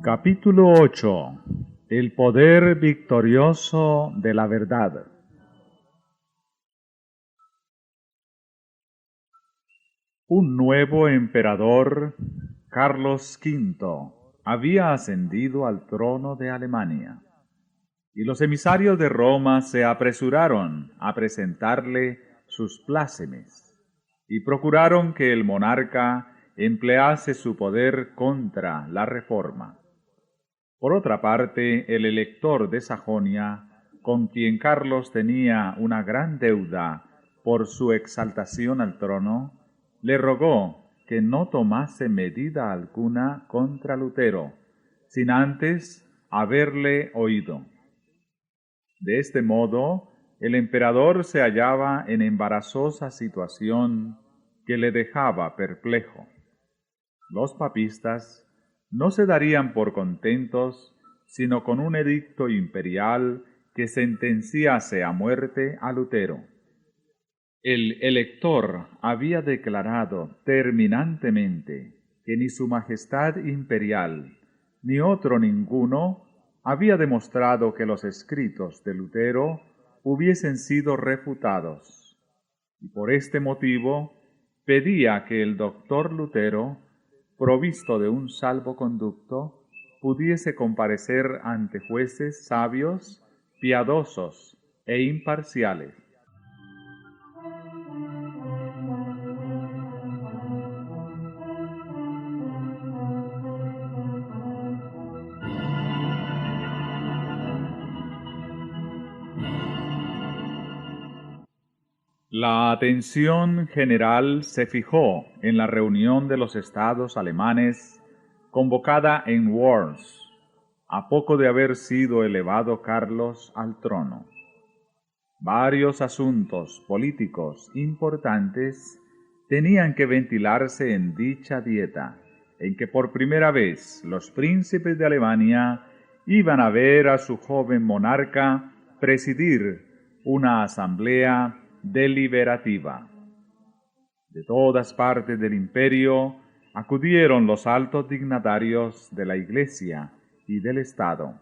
Capítulo 8. El poder victorioso de la verdad. Un nuevo emperador, Carlos V, había ascendido al trono de Alemania, y los emisarios de Roma se apresuraron a presentarle sus plácemes, y procuraron que el monarca emplease su poder contra la reforma. Por otra parte, el elector de Sajonia, con quien Carlos tenía una gran deuda por su exaltación al trono, le rogó que no tomase medida alguna contra Lutero, sin antes haberle oído. De este modo, el emperador se hallaba en embarazosa situación que le dejaba perplejo. Los papistas no se darían por contentos sino con un edicto imperial que sentenciase a muerte a Lutero. El elector había declarado terminantemente que ni su majestad imperial ni otro ninguno había demostrado que los escritos de Lutero hubiesen sido refutados, y por este motivo pedía que el doctor Lutero, provisto de un salvoconducto, pudiese comparecer ante jueces sabios, piadosos e imparciales. La atención general se fijó en la reunión de los estados alemanes convocada en Worms, a poco de haber sido elevado Carlos al trono. Varios asuntos políticos importantes tenían que ventilarse en dicha dieta, en que por primera vez los príncipes de Alemania iban a ver a su joven monarca presidir una asamblea deliberativa. De todas partes del imperio acudieron los altos dignatarios de la Iglesia y del Estado,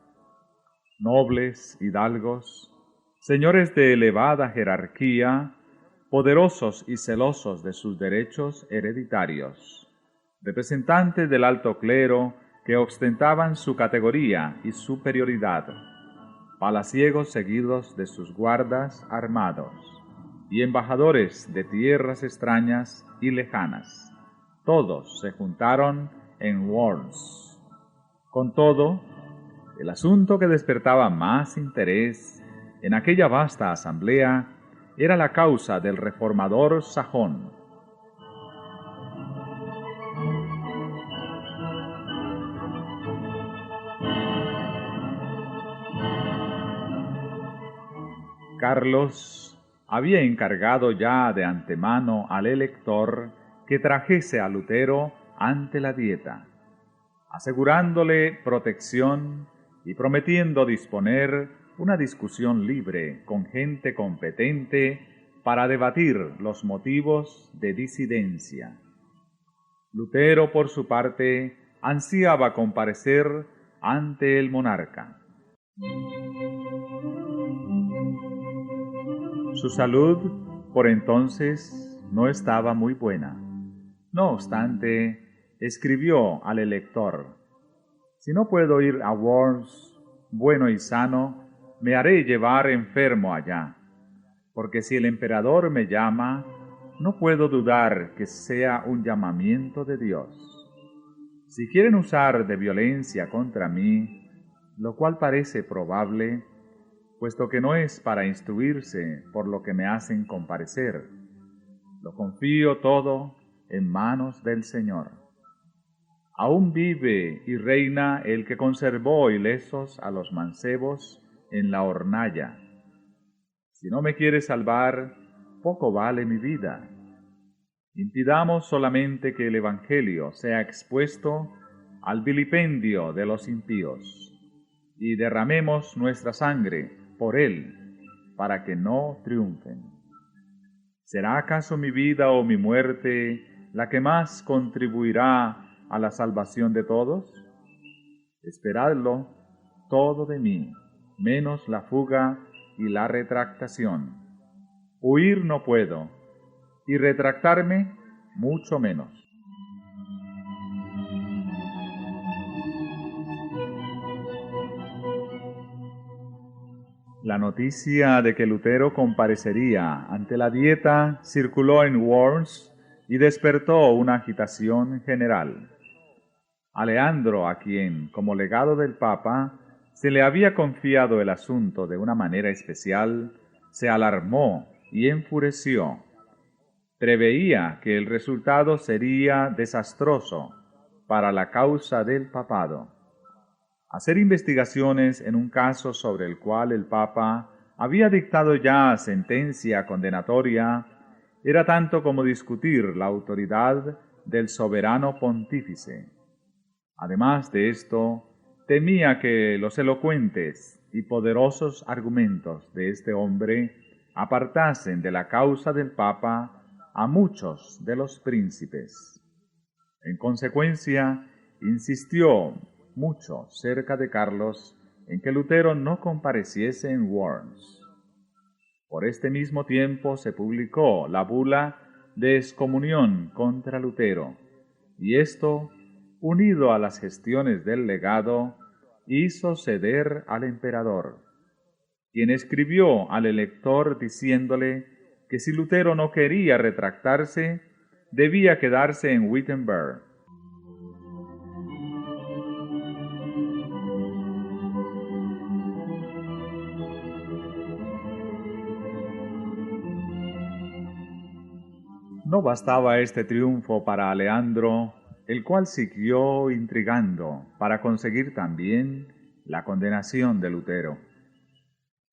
nobles, hidalgos, señores de elevada jerarquía, poderosos y celosos de sus derechos hereditarios, representantes del alto clero que ostentaban su categoría y superioridad, palaciegos seguidos de sus guardas armados, y embajadores de tierras extrañas y lejanas. Todos se juntaron en Worms. Con todo, el asunto que despertaba más interés en aquella vasta asamblea era la causa del reformador sajón. Carlos había encargado ya de antemano al elector que trajese a Lutero ante la dieta, asegurándole protección y prometiendo disponer una discusión libre con gente competente para debatir los motivos de disidencia. Lutero, por su parte, ansiaba comparecer ante el monarca. Su salud, por entonces, no estaba muy buena. No obstante, escribió al elector: «Si no puedo ir a Worms bueno y sano, me haré llevar enfermo allá, porque si el emperador me llama, no puedo dudar que sea un llamamiento de Dios. Si quieren usar de violencia contra mí, lo cual parece probable, puesto que no es para instruirse por lo que me hacen comparecer, lo confío todo en manos del Señor. Aún vive y reina el que conservó ilesos a los mancebos en la hornalla. Si no me quiere salvar, poco vale mi vida. Impidamos solamente que el Evangelio sea expuesto al vilipendio de los impíos, y derramemos nuestra sangre por él, para que no triunfen. ¿Será acaso mi vida o mi muerte la que más contribuirá a la salvación de todos? Esperadlo todo de mí, menos la fuga y la retractación. Huir no puedo, y retractarme mucho menos. La noticia de que Lutero comparecería ante la Dieta circuló en Worms y despertó una agitación general. Aleandro, a quien, como legado del Papa, se le había confiado el asunto de una manera especial, se alarmó y enfureció. Preveía que el resultado sería desastroso para la causa del papado. Hacer investigaciones en un caso sobre el cual el Papa había dictado ya sentencia condenatoria era tanto como discutir la autoridad del soberano pontífice. Además de esto, temía que los elocuentes y poderosos argumentos de este hombre apartasen de la causa del Papa a muchos de los príncipes. En consecuencia, insistió mucho cerca de Carlos en que Lutero no compareciese en Worms. Por este mismo tiempo se publicó la bula de excomunión contra Lutero, y esto, unido a las gestiones del legado, hizo ceder al emperador, quien escribió al elector diciéndole que si Lutero no quería retractarse, debía quedarse en Wittenberg. No bastaba este triunfo para Aleandro, el cual siguió intrigando para conseguir también la condenación de Lutero.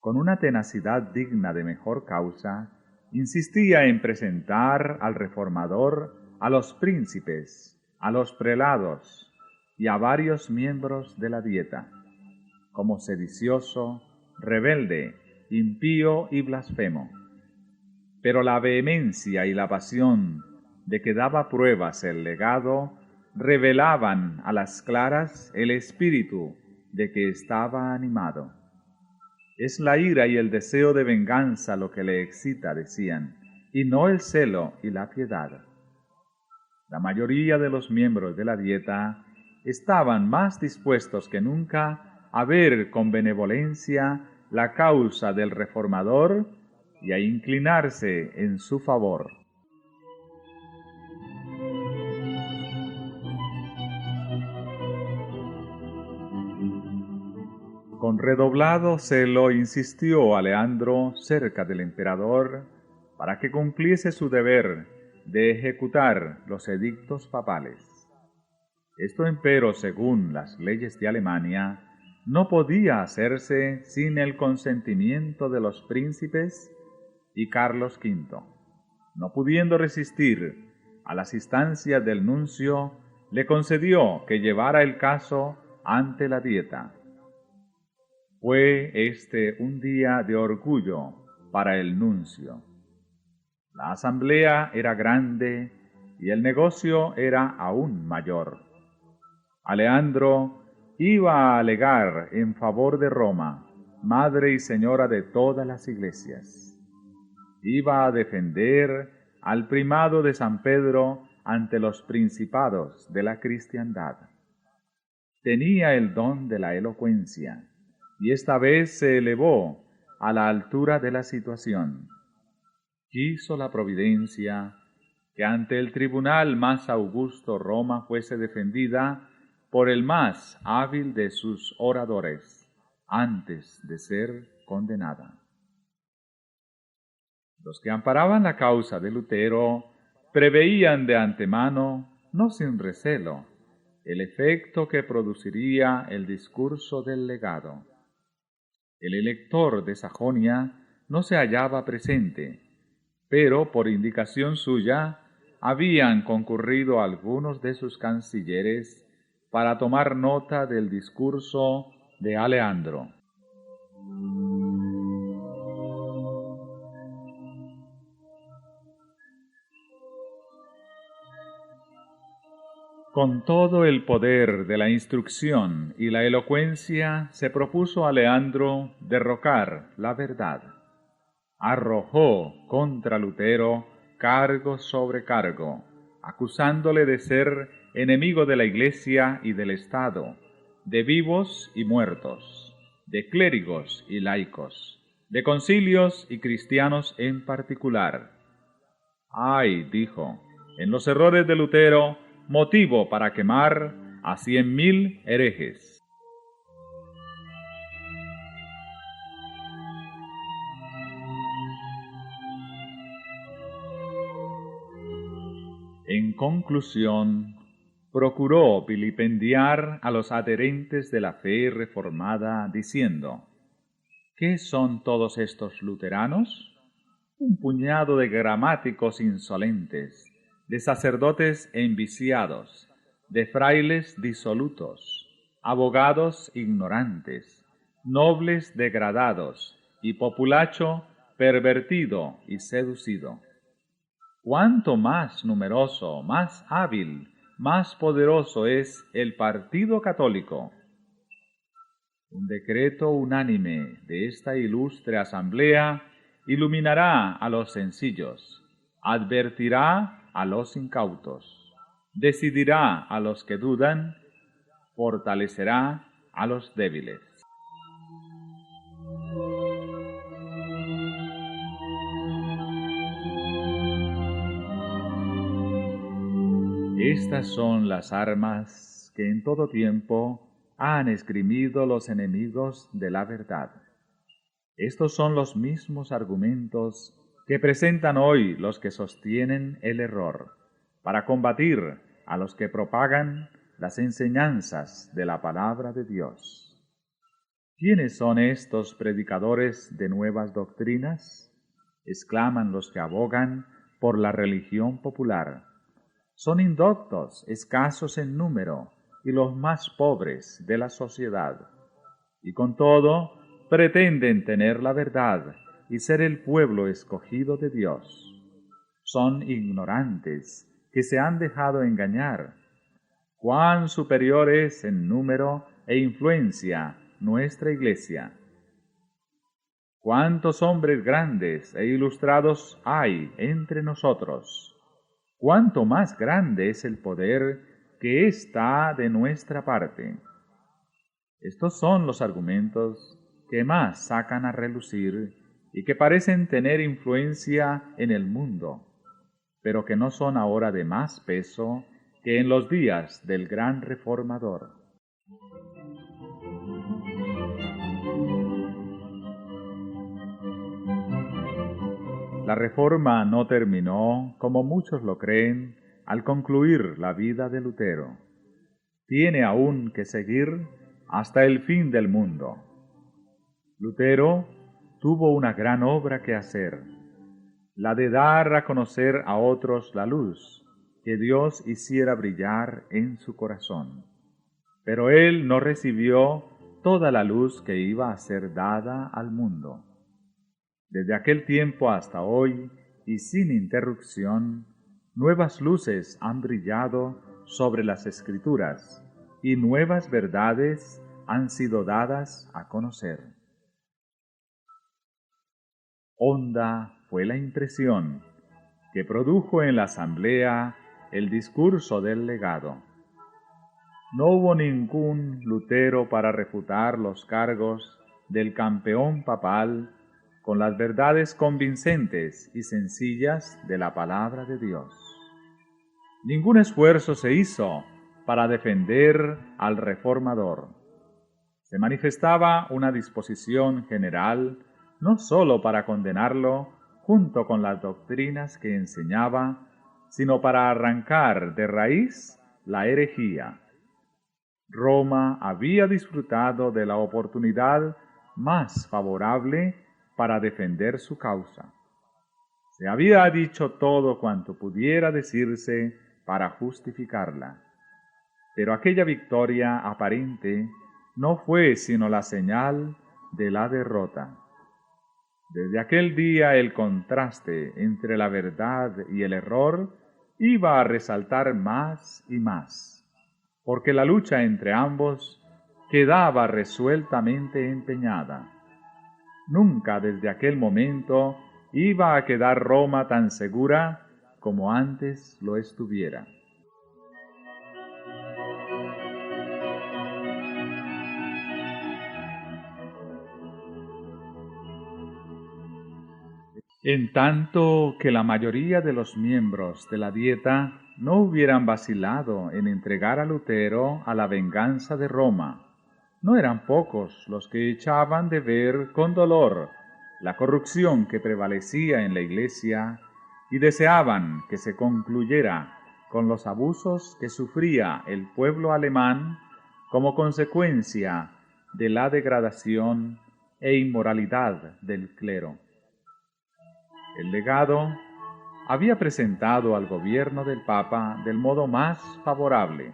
Con una tenacidad digna de mejor causa, insistía en presentar al reformador a los príncipes, a los prelados y a varios miembros de la Dieta, como sedicioso, rebelde, impío y blasfemo. Pero la vehemencia y la pasión de que daba pruebas el legado revelaban a las claras el espíritu de que estaba animado. Es la ira y el deseo de venganza lo que le excita, decían, y no el celo y la piedad. La mayoría de los miembros de la Dieta estaban más dispuestos que nunca a ver con benevolencia la causa del reformador y a inclinarse en su favor. Con redoblado celo insistió Aleandro cerca del emperador para que cumpliese su deber de ejecutar los edictos papales. Esto, empero, según las leyes de Alemania, no podía hacerse sin el consentimiento de los príncipes y Carlos V. No pudiendo resistir a las instancias del nuncio, le concedió que llevara el caso ante la Dieta. Fue este un día de orgullo para el nuncio. La asamblea era grande y el negocio era aún mayor. Aleandro iba a alegar en favor de Roma, madre y señora de todas las iglesias. Iba a defender al primado de San Pedro ante los principados de la cristiandad. Tenía el don de la elocuencia, y esta vez se elevó a la altura de la situación. Quiso la providencia que ante el tribunal más augusto Roma fuese defendida por el más hábil de sus oradores, antes de ser condenada. Los que amparaban la causa de Lutero preveían de antemano, no sin recelo, el efecto que produciría el discurso del legado. El elector de Sajonia no se hallaba presente, pero por indicación suya habían concurrido algunos de sus cancilleres para tomar nota del discurso de Aleandro. Con todo el poder de la instrucción y la elocuencia se propuso a Leandro derrocar la verdad. Arrojó contra Lutero cargo sobre cargo, acusándole de ser enemigo de la Iglesia y del Estado, de vivos y muertos, de clérigos y laicos, de concilios y cristianos en particular. Hay, dijo, en los errores de Lutero motivo para quemar a 100.000 herejes. En conclusión, procuró vilipendiar a los adherentes de la fe reformada, diciendo: ¿qué son todos estos luteranos? Un puñado de gramáticos insolentes, de sacerdotes enviciados, de frailes disolutos, abogados ignorantes, nobles degradados y populacho pervertido y seducido. Cuánto más numeroso, más hábil, más poderoso es el partido católico. Un decreto unánime de esta ilustre asamblea iluminará a los sencillos, advertirá a los incautos, decidirá a los que dudan, fortalecerá a los débiles. Estas son las armas que en todo tiempo han esgrimido los enemigos de la verdad. Estos son los mismos argumentos que presentan hoy los que sostienen el error, para combatir a los que propagan las enseñanzas de la palabra de Dios. ¿Quiénes son estos predicadores de nuevas doctrinas? Exclaman los que abogan por la religión popular. Son indoctos, escasos en número, y los más pobres de la sociedad. Y con todo, pretenden tener la verdad y ser el pueblo escogido de Dios. Son ignorantes que se han dejado engañar. Cuán superior es en número e influencia nuestra Iglesia. Cuántos hombres grandes e ilustrados hay entre nosotros. Cuánto más grande es el poder que está de nuestra parte. Estos son los argumentos que más sacan a relucir y que parecen tener influencia en el mundo, pero que no son ahora de más peso que en los días del gran reformador. La reforma no terminó, como muchos lo creen, al concluir la vida de Lutero. Tiene aún que seguir hasta el fin del mundo. Lutero tuvo una gran obra que hacer, la de dar a conocer a otros la luz que Dios hiciera brillar en su corazón. Pero él no recibió toda la luz que iba a ser dada al mundo. Desde aquel tiempo hasta hoy, y sin interrupción, nuevas luces han brillado sobre las Escrituras, y nuevas verdades han sido dadas a conocer. Honda fue la impresión que produjo en la asamblea el discurso del legado. No hubo ningún Lutero para refutar los cargos del campeón papal con las verdades convincentes y sencillas de la palabra de Dios. Ningún esfuerzo se hizo para defender al reformador. Se manifestaba una disposición general no sólo para condenarlo junto con las doctrinas que enseñaba, sino para arrancar de raíz la herejía. Roma había disfrutado de la oportunidad más favorable para defender su causa. Se había dicho todo cuanto pudiera decirse para justificarla. Pero aquella victoria aparente no fue sino la señal de la derrota. Desde aquel día el contraste entre la verdad y el error iba a resaltar más y más. porque la lucha entre ambos quedaba resueltamente empeñada. Nunca desde aquel momento iba a quedar Roma tan segura como antes lo estuviera. En tanto que la mayoría de los miembros de la Dieta no hubieran vacilado en entregar a Lutero a la venganza de Roma, no eran pocos los que echaban de ver con dolor la corrupción que prevalecía en la Iglesia y deseaban que se concluyera con los abusos que sufría el pueblo alemán como consecuencia de la degradación e inmoralidad del clero. El legado había presentado al gobierno del Papa del modo más favorable,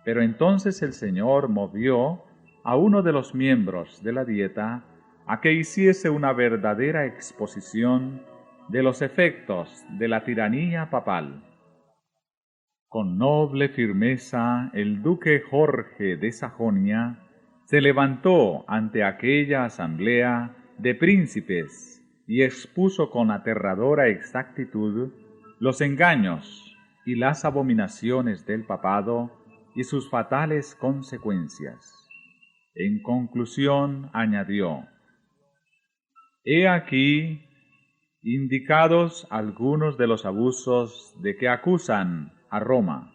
pero entonces el Señor movió a uno de los miembros de la Dieta a que hiciese una verdadera exposición de los efectos de la tiranía papal. Con noble firmeza el duque Jorge de Sajonia se levantó ante aquella asamblea de príncipes y expuso con aterradora exactitud los engaños y las abominaciones del papado y sus fatales consecuencias. En conclusión añadió: «He aquí indicados algunos de los abusos de que acusan a Roma.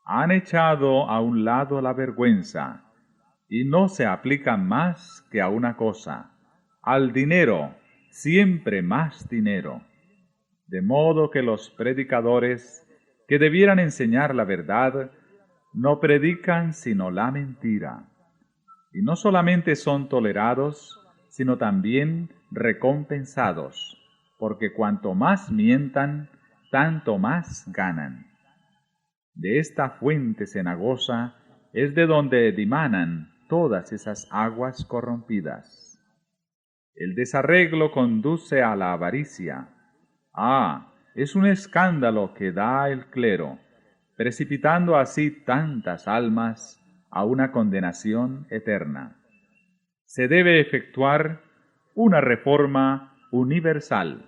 Han echado a un lado la vergüenza y no se aplican más que a una cosa, al dinero, siempre más dinero, de modo que los predicadores que debieran enseñar la verdad no predican sino la mentira, y no solamente son tolerados, sino también recompensados, porque cuanto más mientan, tanto más ganan. De esta fuente cenagosa es de donde dimanan todas esas aguas corrompidas. El desarreglo conduce a la avaricia. Es un escándalo que da el clero, precipitando así tantas almas a una condenación eterna. Se debe efectuar una reforma universal.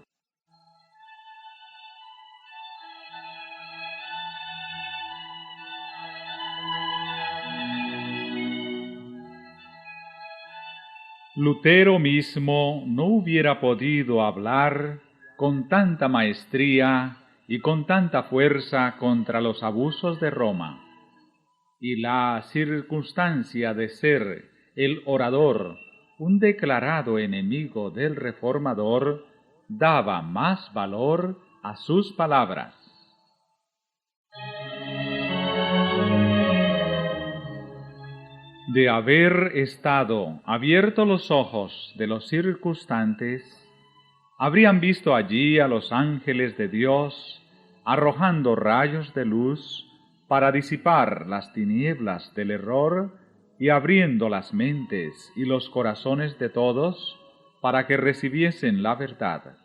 Lutero mismo no hubiera podido hablar con tanta maestría y con tanta fuerza contra los abusos de Roma, y la circunstancia de ser el orador un declarado enemigo del reformador daba más valor a sus palabras. De haber estado abiertos los ojos de los circunstantes, habrían visto allí a los ángeles de Dios arrojando rayos de luz para disipar las tinieblas del error y abriendo las mentes y los corazones de todos para que recibiesen la verdad.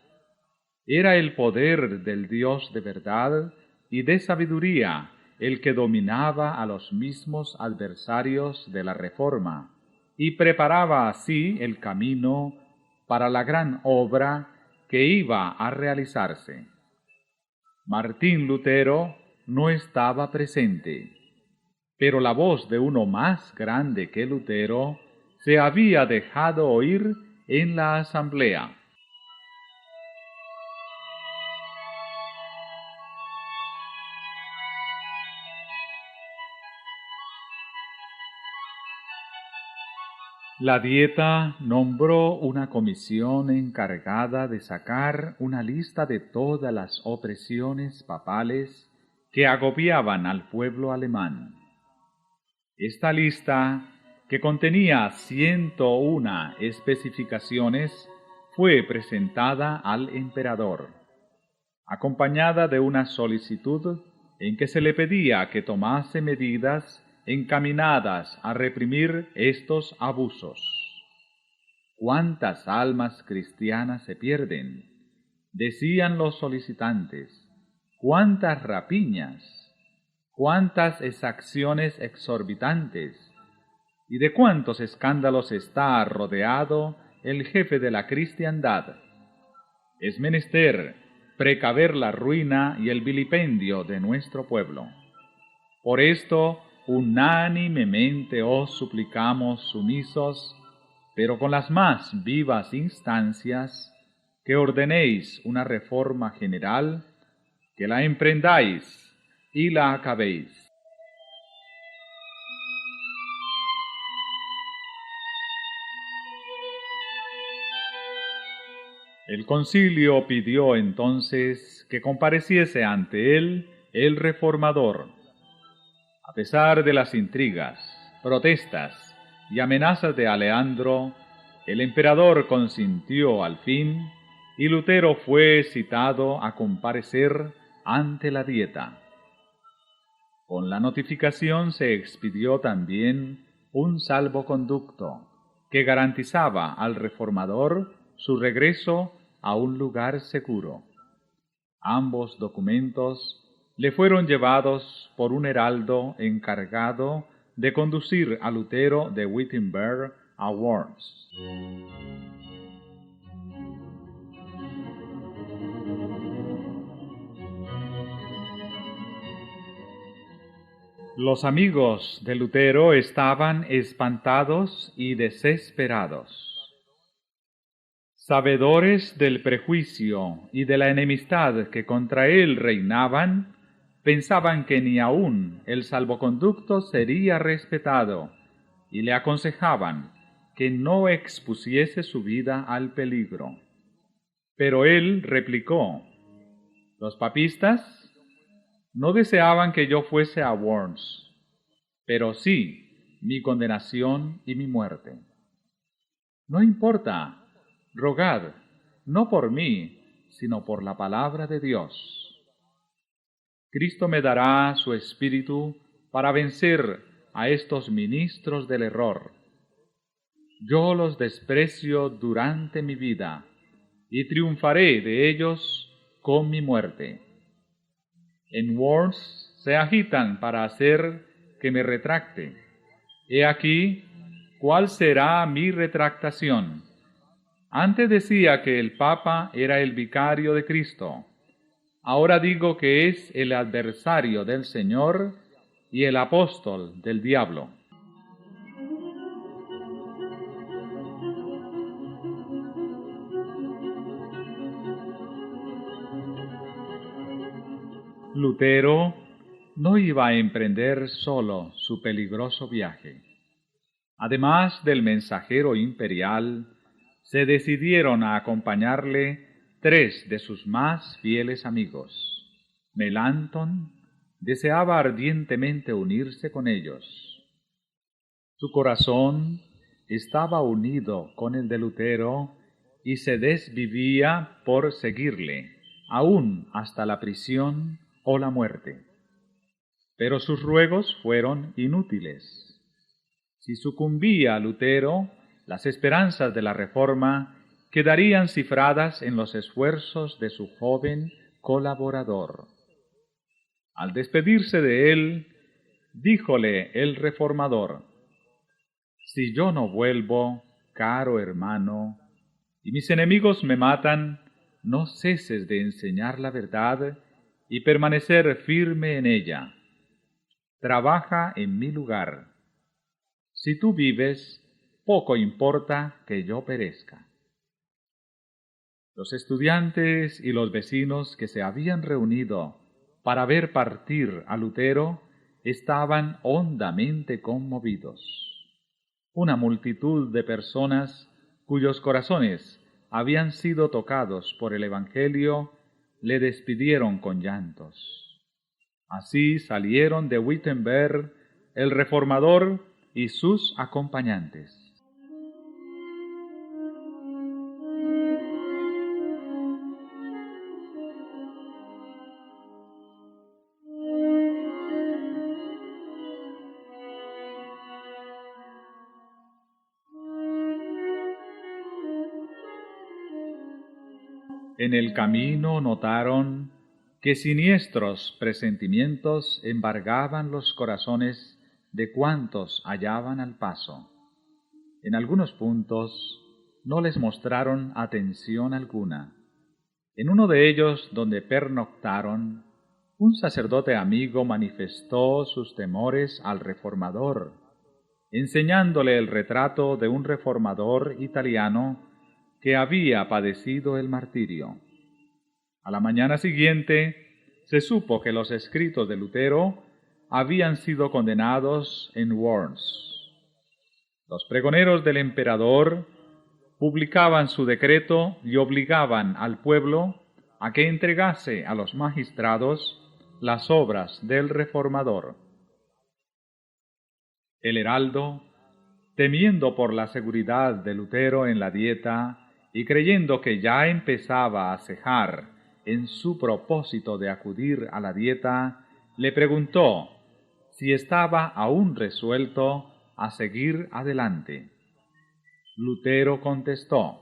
Era el poder del Dios de verdad y de sabiduría el que dominaba a los mismos adversarios de la Reforma y preparaba así el camino para la gran obra que iba a realizarse. Martín Lutero no estaba presente, pero la voz de uno más grande que Lutero se había dejado oír en la asamblea. La Dieta nombró una comisión encargada de sacar una lista de todas las opresiones papales que agobiaban al pueblo alemán. Esta lista, que contenía 101 especificaciones, fue presentada al emperador, acompañada de una solicitud en que se le pedía que tomase medidas encaminadas a reprimir estos abusos. ¿Cuántas almas cristianas se pierden?, decían los solicitantes. ¿Cuántas rapiñas? cuántas exacciones exorbitantes y de cuántos escándalos está rodeado el jefe de la cristiandad. Es menester precaver la ruina y el vilipendio de nuestro pueblo. Por esto, unánimemente os suplicamos sumisos, pero con las más vivas instancias, que ordenéis una reforma general, que la emprendáis y la acabéis. El concilio pidió entonces que compareciese ante él el reformador. A pesar de las intrigas, protestas y amenazas de Aleandro, el emperador consintió al fin y Lutero fue citado a comparecer ante la Dieta. Con la notificación se expidió también un salvoconducto que garantizaba al reformador su regreso a un lugar seguro. Ambos documentos le fueron llevados por un heraldo encargado de conducir a Lutero de Wittenberg a Worms. Los amigos de Lutero estaban espantados y desesperados. Sabedores del prejuicio y de la enemistad que contra él reinaban, pensaban que ni aun el salvoconducto sería respetado y le aconsejaban que no expusiese su vida al peligro. Pero él replicó: los papistas no deseaban que yo fuese a Worms, pero sí mi condenación y mi muerte. No importa, rogad, no por mí, sino por la palabra de Dios. Cristo me dará su espíritu para vencer a estos ministros del error. Yo los desprecio durante mi vida y triunfaré de ellos con mi muerte. En Worms se agitan para hacer que me retracte. He aquí cuál será mi retractación. Antes decía que el Papa era el vicario de Cristo. Ahora digo que es el adversario del Señor y el apóstol del diablo. Lutero no iba a emprender solo su peligroso viaje. Además del mensajero imperial, se decidieron a acompañarle 3 de sus más fieles amigos. Melanchthon deseaba ardientemente unirse con ellos. Su corazón estaba unido con el de Lutero y se desvivía por seguirle, aún hasta la prisión o la muerte. Pero sus ruegos fueron inútiles. Si sucumbía Lutero, las esperanzas de la Reforma quedarían cifradas en los esfuerzos de su joven colaborador. Al despedirse de él, díjole el reformador: si yo no vuelvo, caro hermano, y mis enemigos me matan, no ceses de enseñar la verdad y permanecer firme en ella. Trabaja en mi lugar. Si tú vives, poco importa que yo perezca. Los estudiantes y los vecinos que se habían reunido para ver partir a Lutero estaban hondamente conmovidos. Una multitud de personas cuyos corazones habían sido tocados por el Evangelio le despidieron con llantos. Así salieron de Wittenberg el reformador y sus acompañantes. En el camino notaron que siniestros presentimientos embargaban los corazones de cuantos hallaban al paso. En algunos puntos no les mostraron atención alguna. En uno de ellos, donde pernoctaron, un sacerdote amigo manifestó sus temores al reformador, enseñándole el retrato de un reformador italiano que había padecido el martirio. A la mañana siguiente se supo que los escritos de Lutero habían sido condenados en Worms. Los pregoneros del emperador publicaban su decreto y obligaban al pueblo a que entregase a los magistrados las obras del reformador. El heraldo, temiendo por la seguridad de Lutero en la dieta y creyendo que ya empezaba a cejar en su propósito de acudir a la dieta, le preguntó si estaba aún resuelto a seguir adelante. Lutero contestó: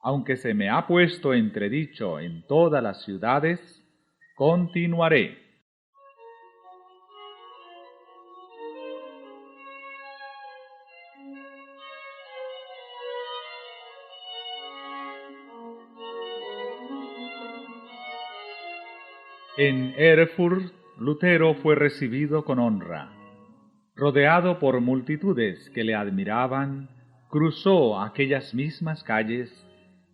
aunque se me ha puesto entredicho en todas las ciudades, continuaré. En Erfurt, Lutero fue recibido con honra. Rodeado por multitudes que le admiraban, cruzó aquellas mismas calles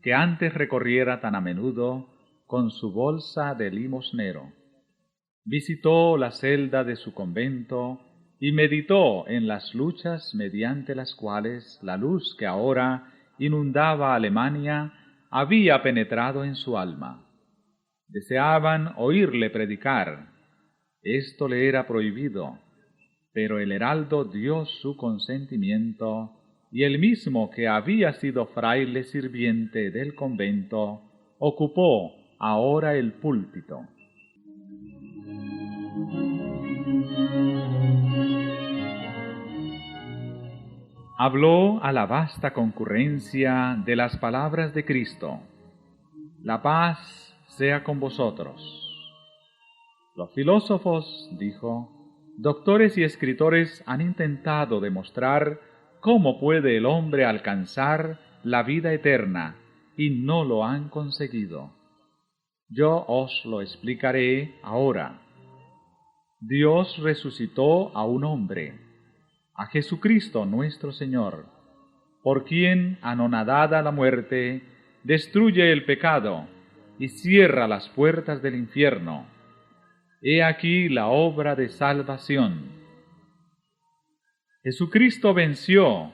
que antes recorriera tan a menudo con su bolsa de limosnero. Visitó la celda de su convento y meditó en las luchas mediante las cuales la luz que ahora inundaba Alemania había penetrado en su alma. Deseaban oírle predicar. Esto le era prohibido, pero el heraldo dio su consentimiento, y el mismo que había sido fraile sirviente del convento ocupó ahora el púlpito. Habló a la vasta concurrencia de las palabras de Cristo: la paz sea con vosotros. Los filósofos, dijo, doctores y escritores han intentado demostrar cómo puede el hombre alcanzar la vida eterna y no lo han conseguido. Yo os lo explicaré ahora. Dios resucitó a un hombre, a Jesucristo nuestro Señor, por quien, anonadada la muerte, destruye el pecado y cierra las puertas del infierno. He aquí la obra de salvación. Jesucristo venció.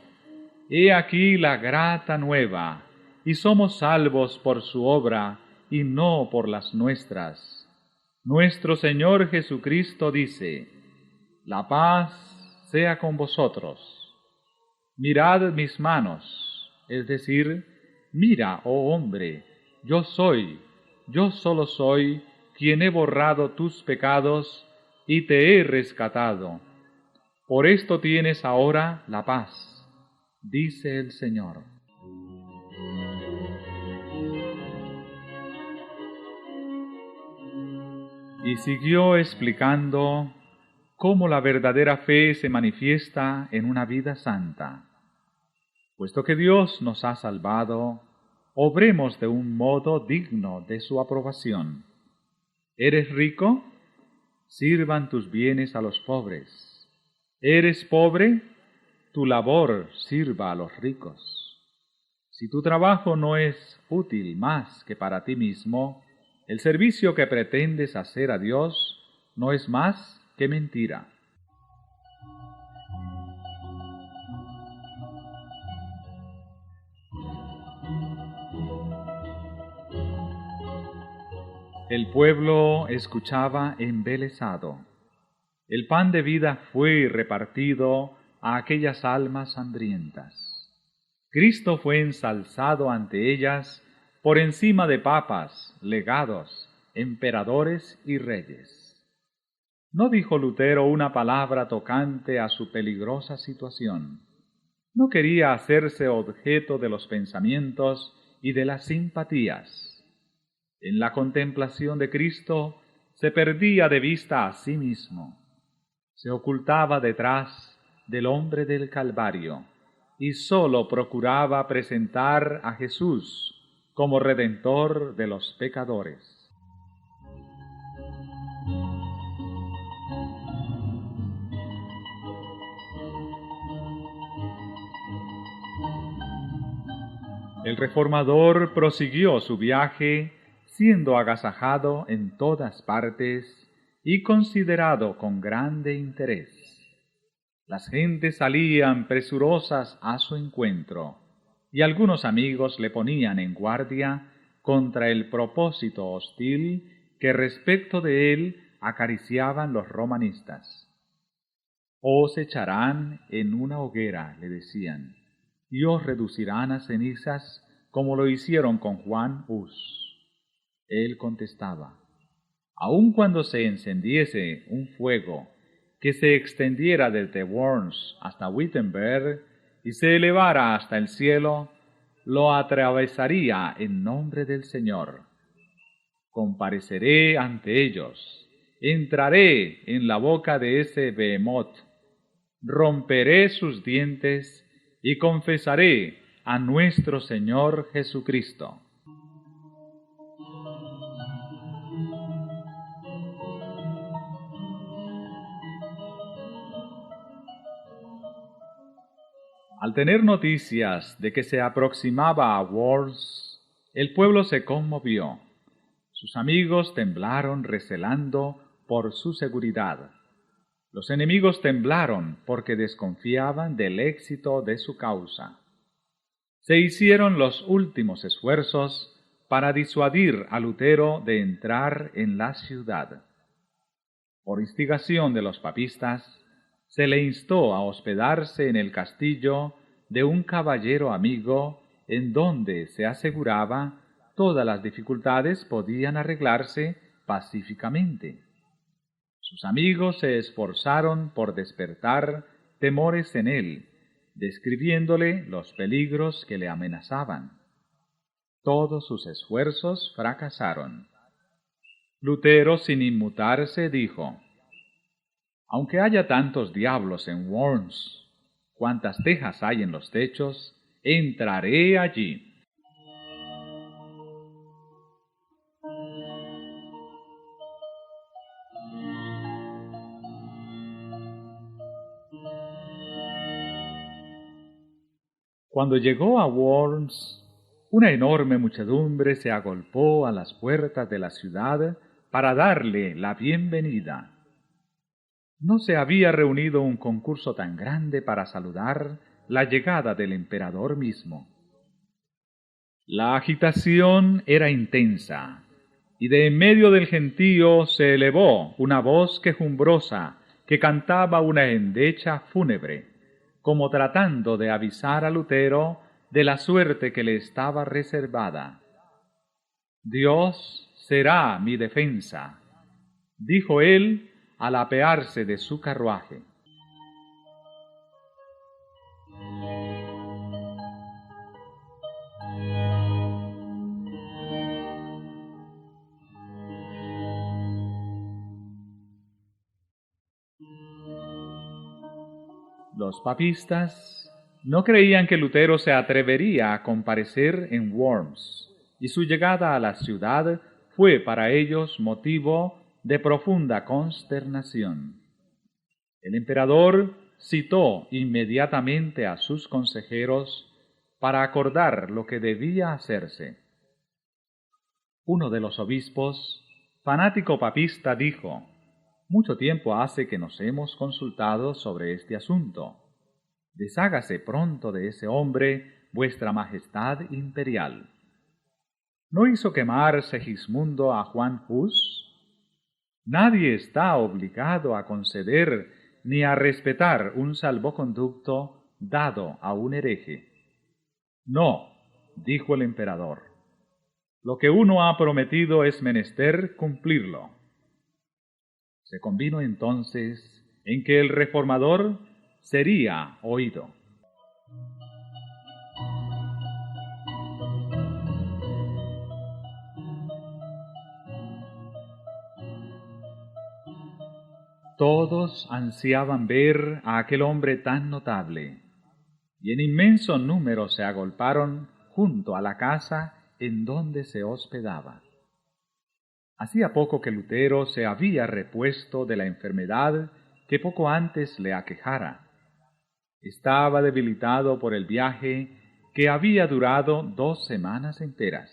He aquí la grata nueva, y somos salvos por su obra y no por las nuestras. Nuestro Señor Jesucristo dice: la paz sea con vosotros. Mirad mis manos, es decir, mira, oh hombre, yo solo soy quien he borrado tus pecados y te he rescatado. Por esto tienes ahora la paz, dice el Señor. Y siguió explicando cómo la verdadera fe se manifiesta en una vida santa. Puesto que Dios nos ha salvado, obremos de un modo digno de su aprobación. ¿Eres rico? Sirvan tus bienes a los pobres. ¿Eres pobre? Tu labor sirva a los ricos. Si tu trabajo no es útil más que para ti mismo, el servicio que pretendes hacer a Dios no es más que mentira. El pueblo escuchaba embelesado. El pan de vida fue repartido a aquellas almas hambrientas. Cristo fue ensalzado ante ellas por encima de papas, legados, emperadores y reyes. No dijo Lutero una palabra tocante a su peligrosa situación. No quería hacerse objeto de los pensamientos y de las simpatías. En la contemplación de Cristo se perdía de vista a sí mismo, se ocultaba detrás del hombre del Calvario y sólo procuraba presentar a Jesús como Redentor de los pecadores. El reformador prosiguió su viaje siendo agasajado en todas partes y considerado con grande interés. Las gentes salían presurosas a su encuentro, y algunos amigos le ponían en guardia contra el propósito hostil que respecto de él acariciaban los romanistas. «Os echarán en una hoguera», le decían, «y os reducirán a cenizas como lo hicieron con Juan Hus». Él contestaba: «Aun cuando se encendiese un fuego que se extendiera desde Worms hasta Wittenberg y se elevara hasta el cielo, lo atravesaría en nombre del Señor. Compareceré ante ellos, entraré en la boca de ese behemoth, romperé sus dientes y confesaré a nuestro Señor Jesucristo». Al tener noticias de que se aproximaba a Worms, el pueblo se conmovió. Sus amigos temblaron recelando por su seguridad. Los enemigos temblaron porque desconfiaban del éxito de su causa. Se hicieron los últimos esfuerzos para disuadir a Lutero de entrar en la ciudad. Por instigación de los papistas, se le instó a hospedarse en el castillo de un caballero amigo, en donde, se aseguraba, todas las dificultades podían arreglarse pacíficamente. Sus amigos se esforzaron por despertar temores en él, describiéndole los peligros que le amenazaban. Todos sus esfuerzos fracasaron. Lutero, sin inmutarse, dijo: «Aunque haya tantos diablos en Worms, cuantas tejas hay en los techos, entraré allí». Cuando llegó a Worms, una enorme muchedumbre se agolpó a las puertas de la ciudad para darle la bienvenida. No se había reunido un concurso tan grande para saludar la llegada del emperador mismo. La agitación era intensa, y de en medio del gentío se elevó una voz quejumbrosa que cantaba una endecha fúnebre, como tratando de avisar a Lutero de la suerte que le estaba reservada. «Dios será mi defensa», dijo él al apearse de su carruaje. Los papistas no creían que Lutero se atrevería a comparecer en Worms, y su llegada a la ciudad fue para ellos motivo de profunda consternación. El emperador citó inmediatamente a sus consejeros para acordar lo que debía hacerse. Uno de los obispos, fanático papista, dijo: «Mucho tiempo hace que nos hemos consultado sobre este asunto. Deshágase pronto de ese hombre, vuestra majestad imperial. ¿No hizo quemar Segismundo a Juan Hus? Nadie está obligado a conceder ni a respetar un salvoconducto dado a un hereje». «No», dijo el emperador, «lo que uno ha prometido es menester cumplirlo». Se convino entonces en que el reformador sería oído. Todos ansiaban ver a aquel hombre tan notable, y en inmenso número se agolparon junto a la casa en donde se hospedaba. Hacía poco que Lutero se había repuesto de la enfermedad que poco antes le aquejara. Estaba debilitado por el viaje que había durado 2 semanas enteras.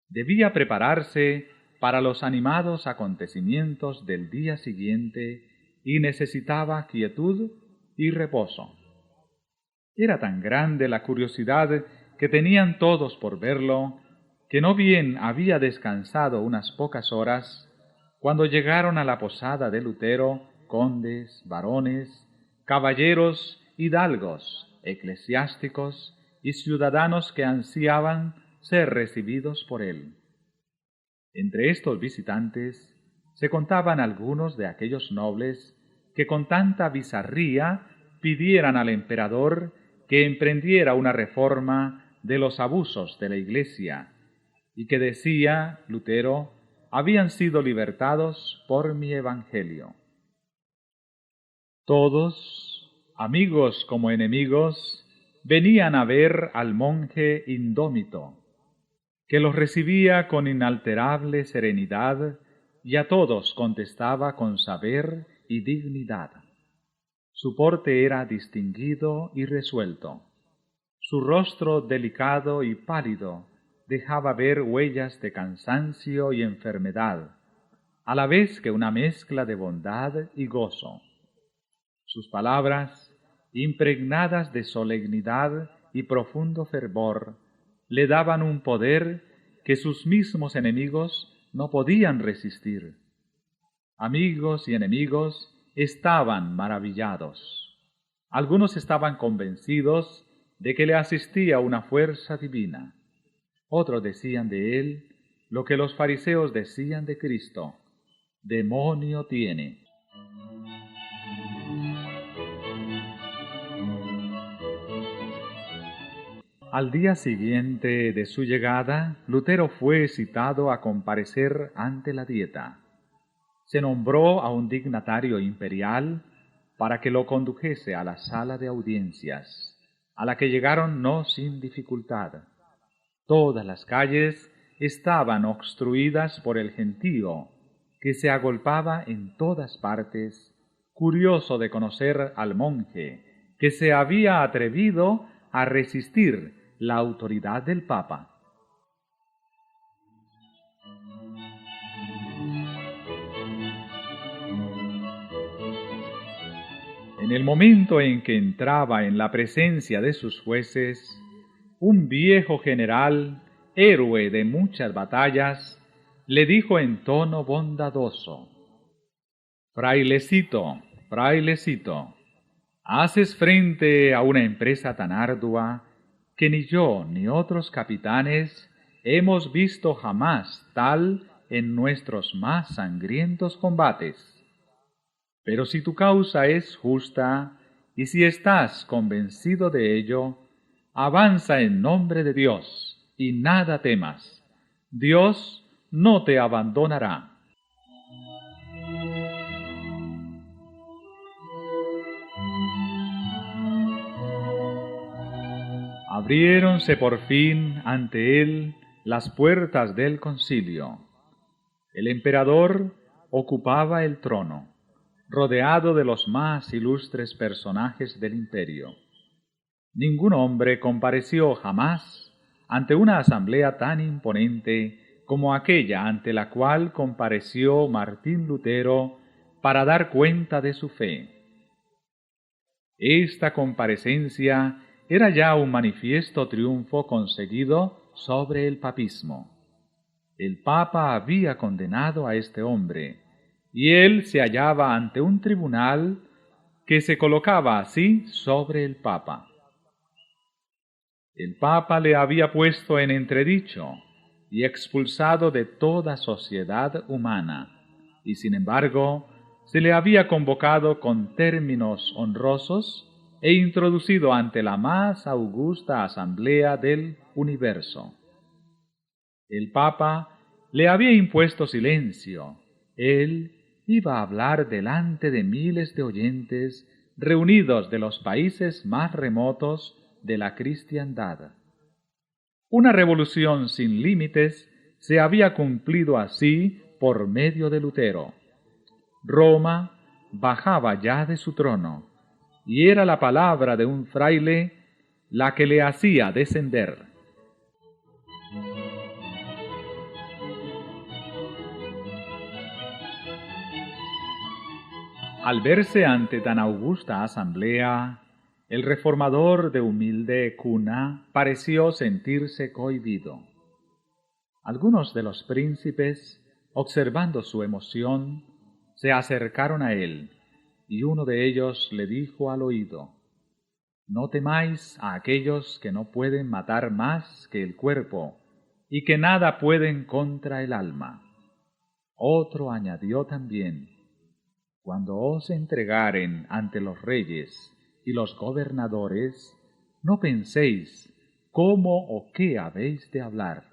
Debía prepararse para los animados acontecimientos del día siguiente y necesitaba quietud y reposo. Era tan grande la curiosidad que tenían todos por verlo, que no bien había descansado unas pocas horas, cuando llegaron a la posada de Lutero condes, varones, caballeros, hidalgos, eclesiásticos y ciudadanos que ansiaban ser recibidos por él. Entre estos visitantes se contaban algunos de aquellos nobles que con tanta bizarría pidieran al emperador que emprendiera una reforma de los abusos de la Iglesia, y que decía Lutero, habían sido libertados por mi evangelio. Todos, amigos como enemigos, venían a ver al monje indómito, que los recibía con inalterable serenidad y a todos contestaba con saber y dignidad. Su porte era distinguido y resuelto. Su rostro delicado y pálido dejaba ver huellas de cansancio y enfermedad, a la vez que una mezcla de bondad y gozo. Sus palabras, impregnadas de solemnidad y profundo fervor, le daban un poder que sus mismos enemigos no podían resistir. Amigos y enemigos estaban maravillados. Algunos estaban convencidos de que le asistía una fuerza divina. Otros decían de él lo que los fariseos decían de Cristo: demonio tiene. Al día siguiente de su llegada, Lutero fue citado a comparecer ante la Dieta. Se nombró a un dignatario imperial para que lo condujese a la sala de audiencias, a la que llegaron no sin dificultad. Todas las calles estaban obstruidas por el gentío, que se agolpaba en todas partes, curioso de conocer al monje, que se había atrevido a resistir la autoridad del Papa. En el momento en que entraba en la presencia de sus jueces, un viejo general, héroe de muchas batallas, le dijo en tono bondadoso: Frailecito, frailecito, haces frente a una empresa tan ardua que ni yo ni otros capitanes hemos visto jamás tal en nuestros más sangrientos combates. Pero si tu causa es justa, y si estás convencido de ello, avanza en nombre de Dios, y nada temas. Dios no te abandonará. Abriéronse por fin ante él las puertas del concilio. El emperador ocupaba el trono, rodeado de los más ilustres personajes del imperio. Ningún hombre compareció jamás ante una asamblea tan imponente como aquella ante la cual compareció Martín Lutero para dar cuenta de su fe. Esta comparecencia era ya un manifiesto triunfo conseguido sobre el papismo. El Papa había condenado a este hombre, y él se hallaba ante un tribunal que se colocaba así sobre el Papa. El Papa le había puesto en entredicho y expulsado de toda sociedad humana, y sin embargo se le había convocado con términos honrosos e introducido ante la más augusta asamblea del universo. El Papa le había impuesto silencio, él iba a hablar delante de miles de oyentes reunidos de los países más remotos de la cristiandad. Una revolución sin límites se había cumplido así por medio de Lutero. Roma bajaba ya de su trono, y era la palabra de un fraile la que le hacía descender. Al verse ante tan augusta asamblea, el reformador de humilde cuna pareció sentirse cohibido. Algunos de los príncipes, observando su emoción, se acercaron a él, y uno de ellos le dijo al oído: «No temáis a aquellos que no pueden matar más que el cuerpo, y que nada pueden contra el alma». Otro añadió también: «Cuando os entregaren ante los reyes y los gobernadores, no penséis cómo o qué habéis de hablar.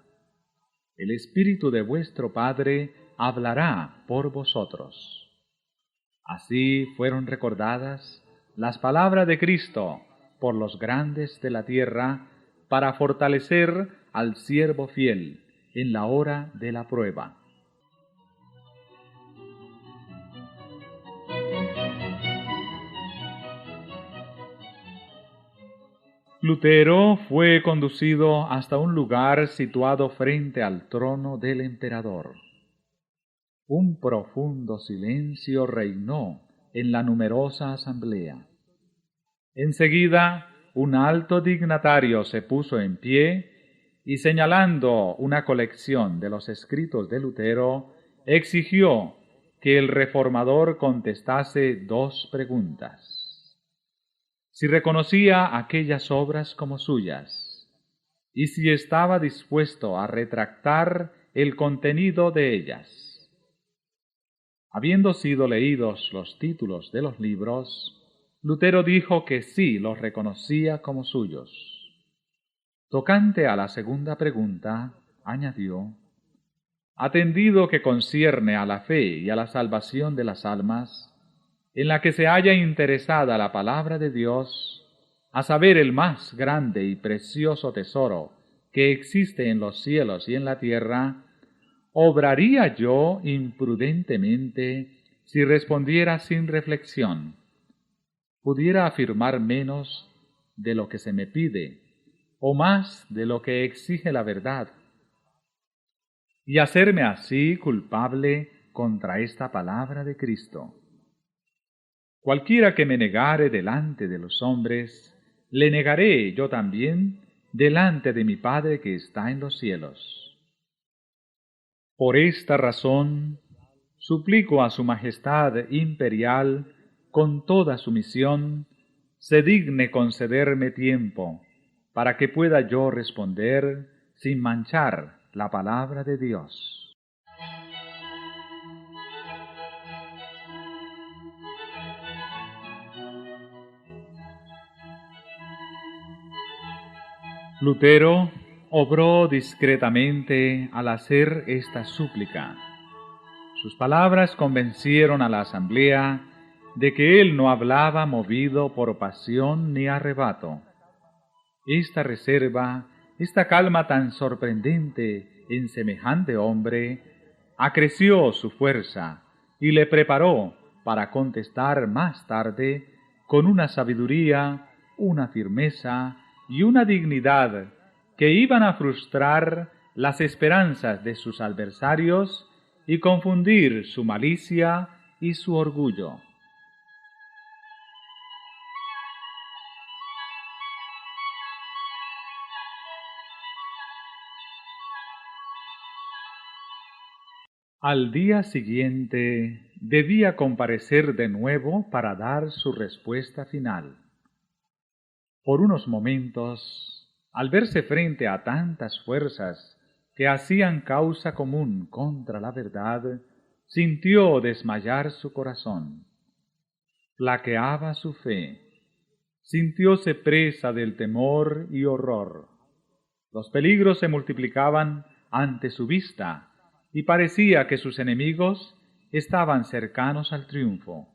El Espíritu de vuestro Padre hablará por vosotros». Así fueron recordadas las palabras de Cristo por los grandes de la tierra para fortalecer al siervo fiel en la hora de la prueba. Lutero fue conducido hasta un lugar situado frente al trono del emperador. Un profundo silencio reinó en la numerosa asamblea. Enseguida, un alto dignatario se puso en pie y, señalando una colección de los escritos de Lutero, exigió que el reformador contestase dos preguntas: si reconocía aquellas obras como suyas, y si estaba dispuesto a retractar el contenido de ellas. Habiendo sido leídos los títulos de los libros, Lutero dijo que sí los reconocía como suyos. Tocante a la segunda pregunta, añadió: «Atendido que concierne a la fe y a la salvación de las almas, en la que se halla interesada la palabra de Dios, a saber, el más grande y precioso tesoro que existe en los cielos y en la tierra, ¿obraría yo imprudentemente si respondiera sin reflexión? ¿Pudiera afirmar menos de lo que se me pide, o más de lo que exige la verdad, y hacerme así culpable contra esta palabra de Cristo? Cualquiera que me negare delante de los hombres, le negaré yo también delante de mi Padre que está en los cielos. Por esta razón, suplico a su Majestad Imperial, con toda sumisión, se digne concederme tiempo, para que pueda yo responder sin manchar la palabra de Dios». Lutero obró discretamente al hacer esta súplica. Sus palabras convencieron a la asamblea de que él no hablaba movido por pasión ni arrebato. Esta reserva, esta calma tan sorprendente en semejante hombre, acreció su fuerza y le preparó para contestar más tarde con una sabiduría, una firmeza y una dignidad que iban a frustrar las esperanzas de sus adversarios y confundir su malicia y su orgullo. Al día siguiente debía comparecer de nuevo para dar su respuesta final. Por unos momentos, al verse frente a tantas fuerzas que hacían causa común contra la verdad, sintió desmayar su corazón. Flaqueaba su fe. Sintióse presa del temor y horror. Los peligros se multiplicaban ante su vista, y parecía que sus enemigos estaban cercanos al triunfo,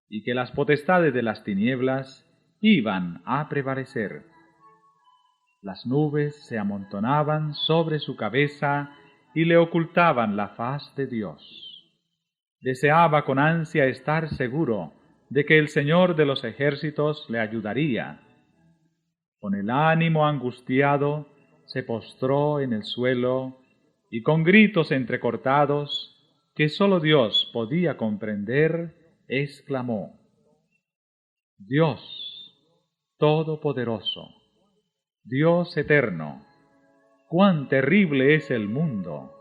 y que las potestades de las tinieblas iban a prevalecer. Las nubes se amontonaban sobre su cabeza y le ocultaban la faz de Dios. Deseaba con ansia estar seguro de que el Señor de los ejércitos le ayudaría. Con el ánimo angustiado, se postró en el suelo y con gritos entrecortados, que sólo Dios podía comprender, exclamó: Dios Todopoderoso, Dios eterno, cuán terrible es el mundo,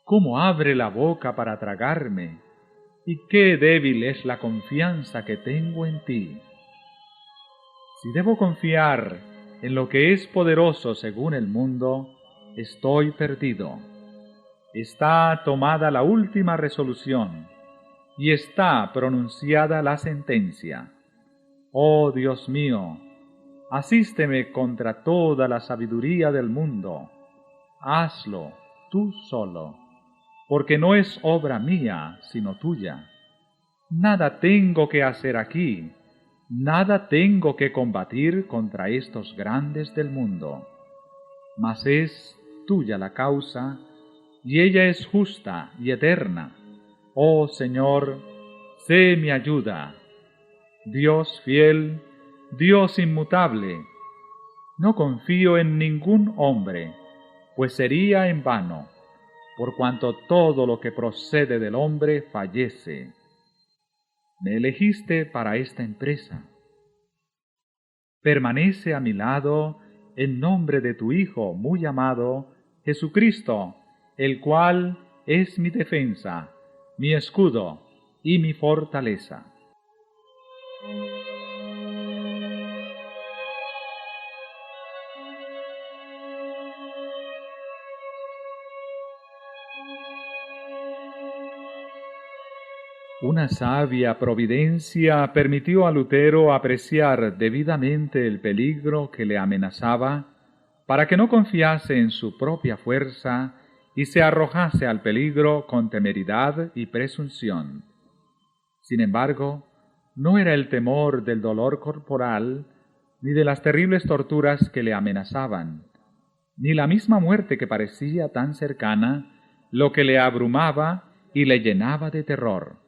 cómo abre la boca para tragarme, y qué débil es la confianza que tengo en ti. Si debo confiar en lo que es poderoso según el mundo, estoy perdido. Está tomada la última resolución y está pronunciada la sentencia. Oh Dios mío, asísteme contra toda la sabiduría del mundo. Hazlo tú solo, porque no es obra mía, sino tuya. Nada tengo que hacer aquí, nada tengo que combatir contra estos grandes del mundo. Mas es tuya la causa, y ella es justa y eterna. Oh Señor, sé mi ayuda. Dios fiel, Dios inmutable, no confío en ningún hombre, pues sería en vano, por cuanto todo lo que procede del hombre fallece. Me elegiste para esta empresa. Permanece a mi lado en nombre de tu Hijo muy amado, Jesucristo, el cual es mi defensa, mi escudo y mi fortaleza. Una sabia providencia permitió a Lutero apreciar debidamente el peligro que le amenazaba, para que no confiase en su propia fuerza y se arrojase al peligro con temeridad y presunción. Sin embargo, no era el temor del dolor corporal, ni de las terribles torturas que le amenazaban, ni la misma muerte que parecía tan cercana, lo que le abrumaba y le llenaba de terror.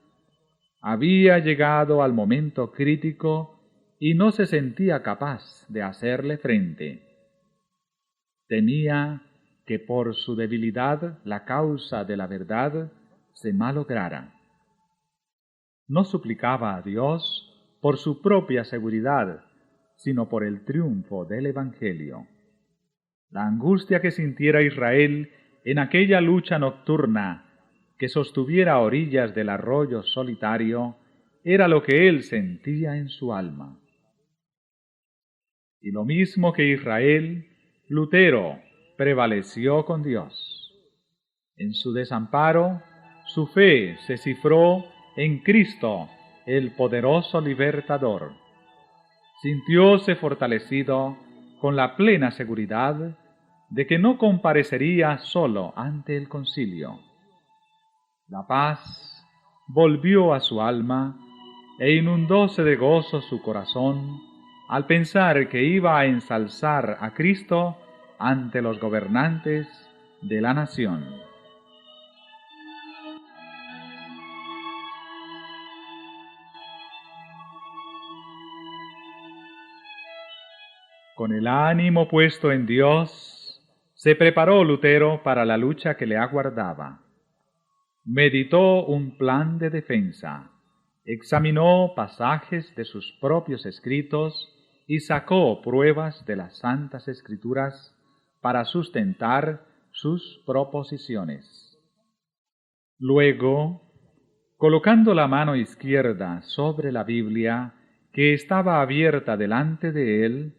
Había llegado al momento crítico y no se sentía capaz de hacerle frente. Temía que por su debilidad la causa de la verdad se malograra. No suplicaba a Dios por su propia seguridad, sino por el triunfo del Evangelio. La angustia que sintiera Israel en aquella lucha nocturna que sostuviera a orillas del arroyo solitario era lo que él sentía en su alma. Y lo mismo que Israel, Lutero prevaleció con Dios. En su desamparo, su fe se cifró en Cristo, el poderoso libertador. Sintióse fortalecido con la plena seguridad de que no comparecería solo ante el concilio. La paz volvió a su alma e inundóse de gozo su corazón al pensar que iba a ensalzar a Cristo ante los gobernantes de la nación. Con el ánimo puesto en Dios, se preparó Lutero para la lucha que le aguardaba. Meditó un plan de defensa, examinó pasajes de sus propios escritos y sacó pruebas de las Santas Escrituras para sustentar sus proposiciones. Luego, colocando la mano izquierda sobre la Biblia, que estaba abierta delante de él,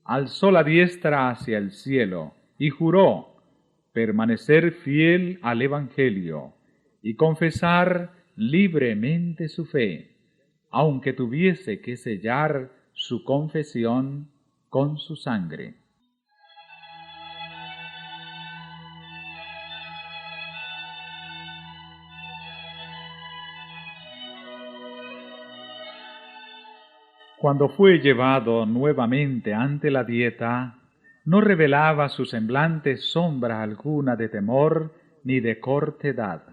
alzó la diestra hacia el cielo y juró permanecer fiel al Evangelio y confesar libremente su fe, aunque tuviese que sellar su confesión con su sangre. Cuando fue llevado nuevamente ante la dieta, no revelaba su semblante sombra alguna de temor ni de cortedad.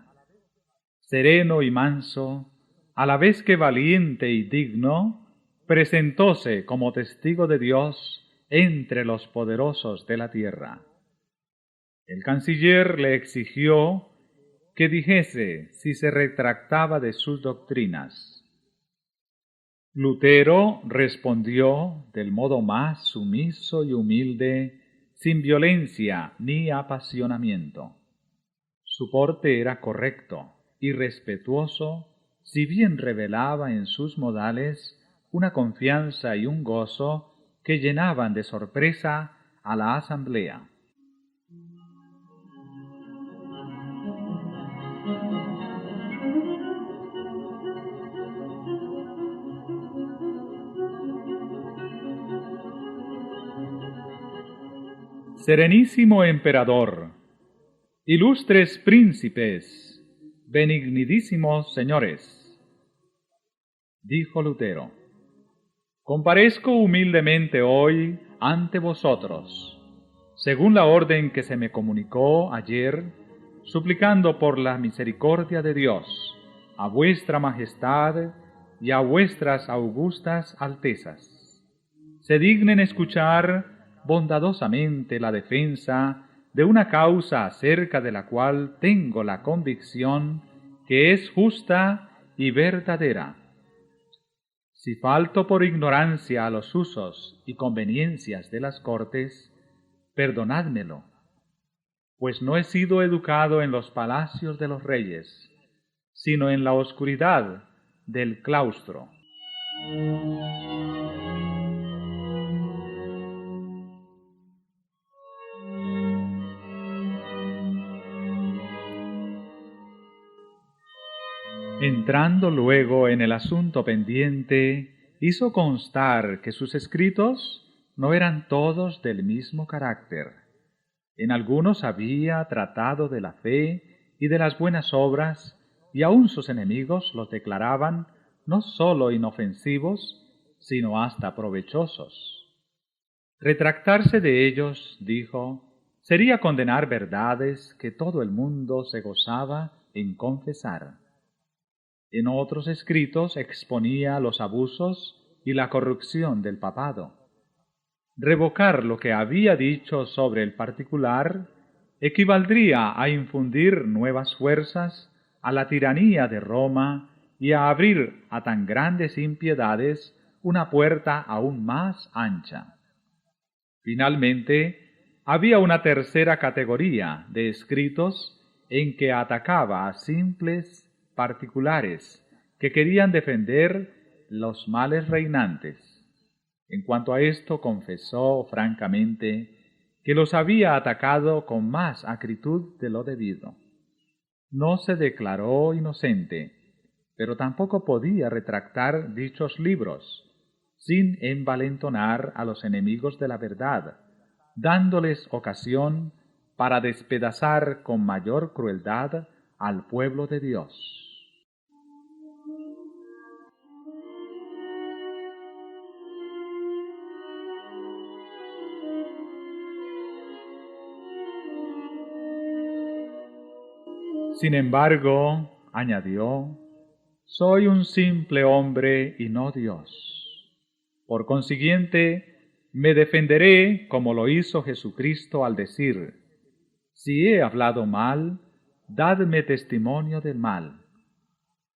Sereno y manso, a la vez que valiente y digno, presentóse como testigo de Dios entre los poderosos de la tierra. El canciller le exigió que dijese si se retractaba de sus doctrinas. Lutero respondió del modo más sumiso y humilde, sin violencia ni apasionamiento. Su porte era correcto y respetuoso, si bien revelaba en sus modales una confianza y un gozo que llenaban de sorpresa a la asamblea. Serenísimo emperador, ilustres príncipes, benignidísimos señores, dijo Lutero, comparezco humildemente hoy ante vosotros, según la orden que se me comunicó ayer, suplicando por la misericordia de Dios a vuestra majestad y a vuestras augustas altezas, se dignen escuchar bondadosamente la defensa de una causa acerca de la cual tengo la convicción que es justa y verdadera. Si falto por ignorancia a los usos y conveniencias de las cortes, perdonádmelo, pues no he sido educado en los palacios de los reyes, sino en la oscuridad del claustro. Entrando luego en el asunto pendiente, hizo constar que sus escritos no eran todos del mismo carácter. En algunos había tratado de la fe y de las buenas obras, y aun sus enemigos los declaraban no sólo inofensivos, sino hasta provechosos. Retractarse de ellos, dijo, sería condenar verdades que todo el mundo se gozaba en confesar. En otros escritos exponía los abusos y la corrupción del papado. Revocar lo que había dicho sobre el particular equivaldría a infundir nuevas fuerzas a la tiranía de Roma y a abrir a tan grandes impiedades una puerta aún más ancha. Finalmente, había una tercera categoría de escritos en que atacaba a simples particulares que querían defender los males reinantes. En cuanto a esto, confesó francamente que los había atacado con más acritud de lo debido. No se declaró inocente, pero tampoco podía retractar dichos libros, sin envalentonar a los enemigos de la verdad, dándoles ocasión para despedazar con mayor crueldad al pueblo de Dios. Sin embargo, añadió, soy un simple hombre y no Dios. Por consiguiente, me defenderé como lo hizo Jesucristo al decir, si he hablado mal, dadme testimonio del mal.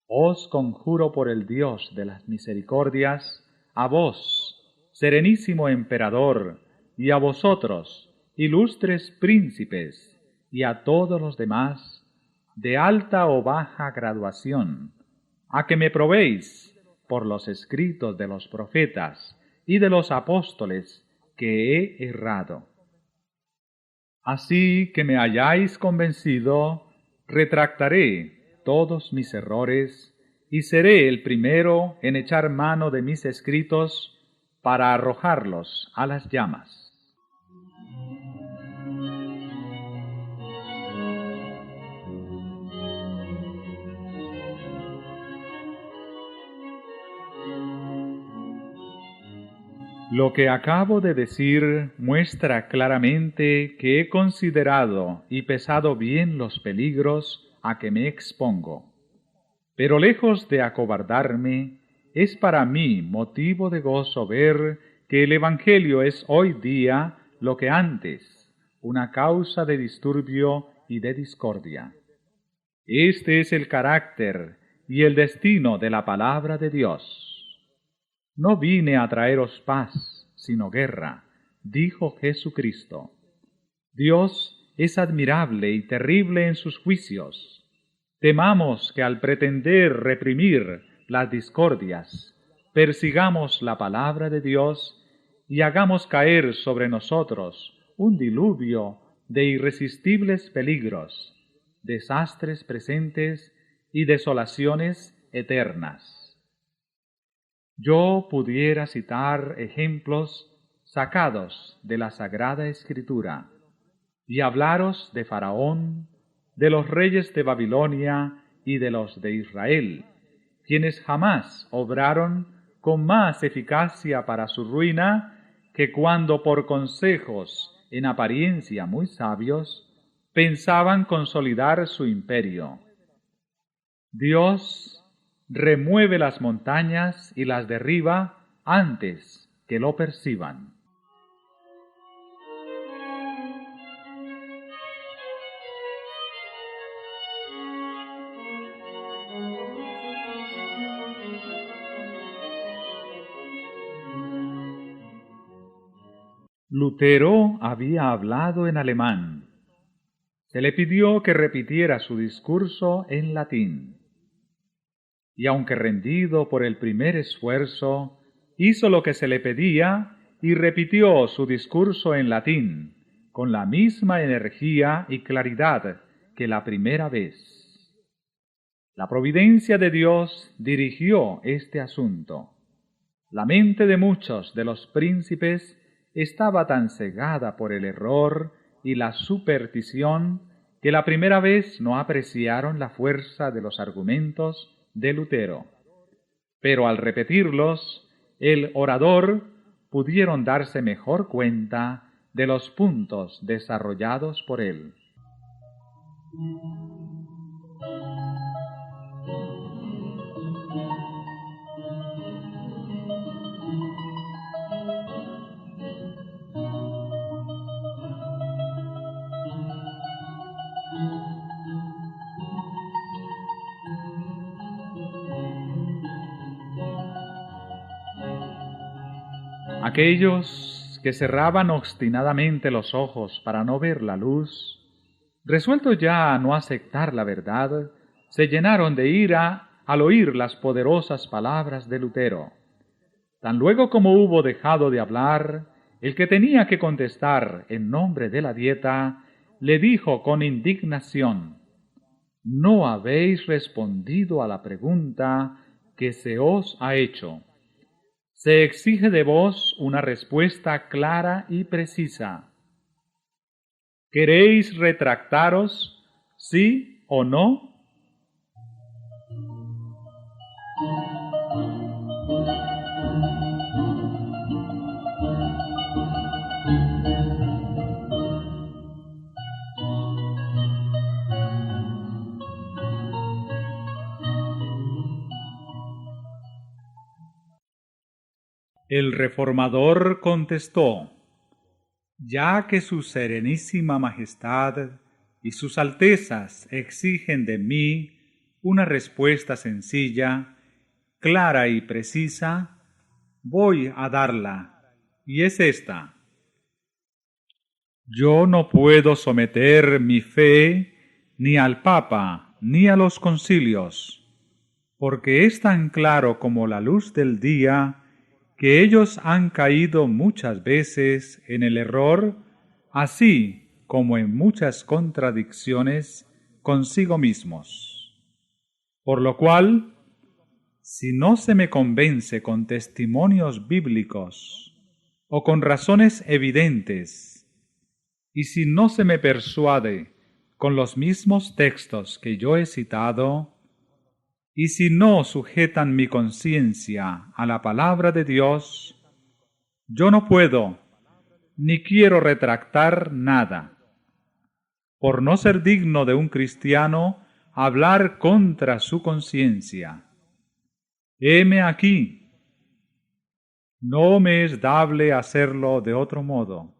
Os conjuro por el Dios de las misericordias, a vos, serenísimo emperador, y a vosotros, ilustres príncipes, y a todos los demás, de alta o baja graduación, a que me probéis por los escritos de los profetas y de los apóstoles que he errado. Así que me hayáis convencido, retractaré todos mis errores y seré el primero en echar mano de mis escritos para arrojarlos a las llamas. Lo que acabo de decir muestra claramente que he considerado y pesado bien los peligros a que me expongo. Pero lejos de acobardarme, es para mí motivo de gozo ver que el Evangelio es hoy día lo que antes, una causa de disturbio y de discordia. Este es el carácter y el destino de la palabra de Dios. No vine a traeros paz, sino guerra, dijo Jesucristo. Dios es admirable y terrible en sus juicios. Temamos que al pretender reprimir las discordias, persigamos la palabra de Dios y hagamos caer sobre nosotros un diluvio de irresistibles peligros, desastres presentes y desolaciones eternas. Yo pudiera citar ejemplos sacados de la Sagrada Escritura y hablaros de Faraón, de los reyes de Babilonia y de los de Israel, quienes jamás obraron con más eficacia para su ruina que cuando por consejos en apariencia muy sabios pensaban consolidar su imperio. Dios remueve las montañas y las derriba antes que lo perciban. Lutero había hablado en alemán. Se le pidió que repitiera su discurso en latín. Y aunque rendido por el primer esfuerzo, hizo lo que se le pedía y repitió su discurso en latín, con la misma energía y claridad que la primera vez. La providencia de Dios dirigió este asunto. La mente de muchos de los príncipes estaba tan cegada por el error y la superstición que la primera vez no apreciaron la fuerza de los argumentos de Lutero. Pero al repetirlos, el orador pudieron darse mejor cuenta de los puntos desarrollados por él. Aquellos que cerraban obstinadamente los ojos para no ver la luz, resueltos ya a no aceptar la verdad, se llenaron de ira al oír las poderosas palabras de Lutero. Tan luego como hubo dejado de hablar, el que tenía que contestar en nombre de la Dieta, le dijo con indignación: «No habéis respondido a la pregunta que se os ha hecho. Se exige de vos una respuesta clara y precisa. ¿Queréis retractaros, sí o no?» El reformador contestó: «Ya que su serenísima majestad y sus altezas exigen de mí una respuesta sencilla, clara y precisa, voy a darla, y es esta. Yo no puedo someter mi fe ni al Papa ni a los concilios, porque es tan claro como la luz del día que ellos han caído muchas veces en el error, así como en muchas contradicciones consigo mismos. Por lo cual, si no se me convence con testimonios bíblicos o con razones evidentes, y si no se me persuade con los mismos textos que yo he citado, y si no sujetan mi conciencia a la palabra de Dios, Yo no puedo, ni quiero retractar nada, por no ser digno de un cristiano hablar contra su conciencia. Heme aquí. No me es dable hacerlo de otro modo.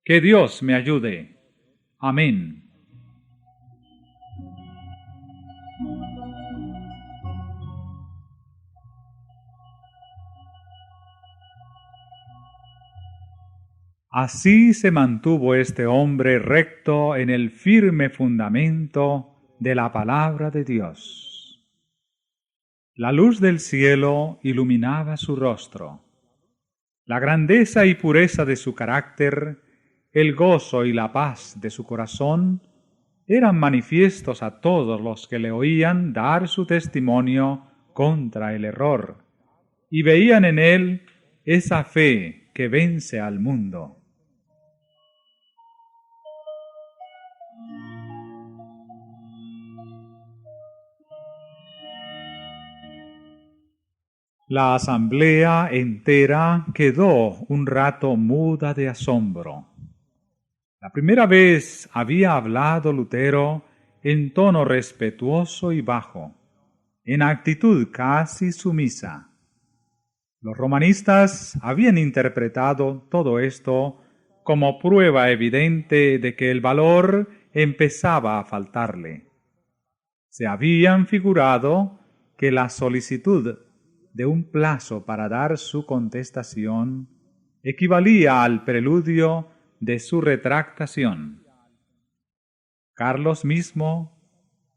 Que Dios me ayude. Amén. Así se mantuvo este hombre recto en el firme fundamento de la palabra de Dios. La luz del cielo iluminaba su rostro. La grandeza y pureza de su carácter, el gozo y la paz de su corazón, eran manifiestos a todos los que le oían dar su testimonio contra el error, y veían en él esa fe que vence al mundo. La asamblea entera quedó un rato muda de asombro. La primera vez había hablado Lutero en tono respetuoso y bajo, en actitud casi sumisa. Los romanistas habían interpretado todo esto como prueba evidente de que el valor empezaba a faltarle. Se habían figurado que la solicitud de un plazo para dar su contestación equivalía al preludio de su retractación. Carlos mismo,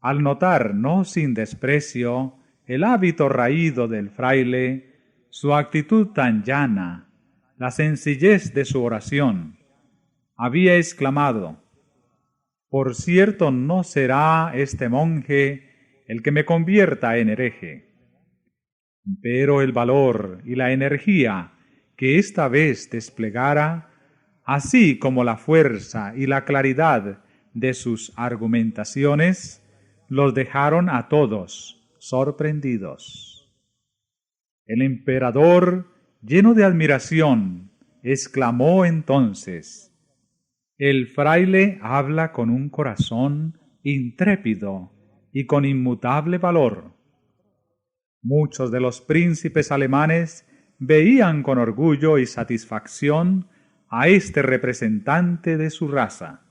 al notar no sin desprecio el hábito raído del fraile, su actitud tan llana, la sencillez de su oración, había exclamado: «Por cierto no será este monje el que me convierta en hereje». Pero el valor y la energía que esta vez desplegara, así como la fuerza y la claridad de sus argumentaciones, los dejaron a todos sorprendidos. El emperador, lleno de admiración, exclamó entonces: «El fraile habla con un corazón intrépido y con inmutable valor». Muchos de los príncipes alemanes veían con orgullo y satisfacción a este representante de su raza.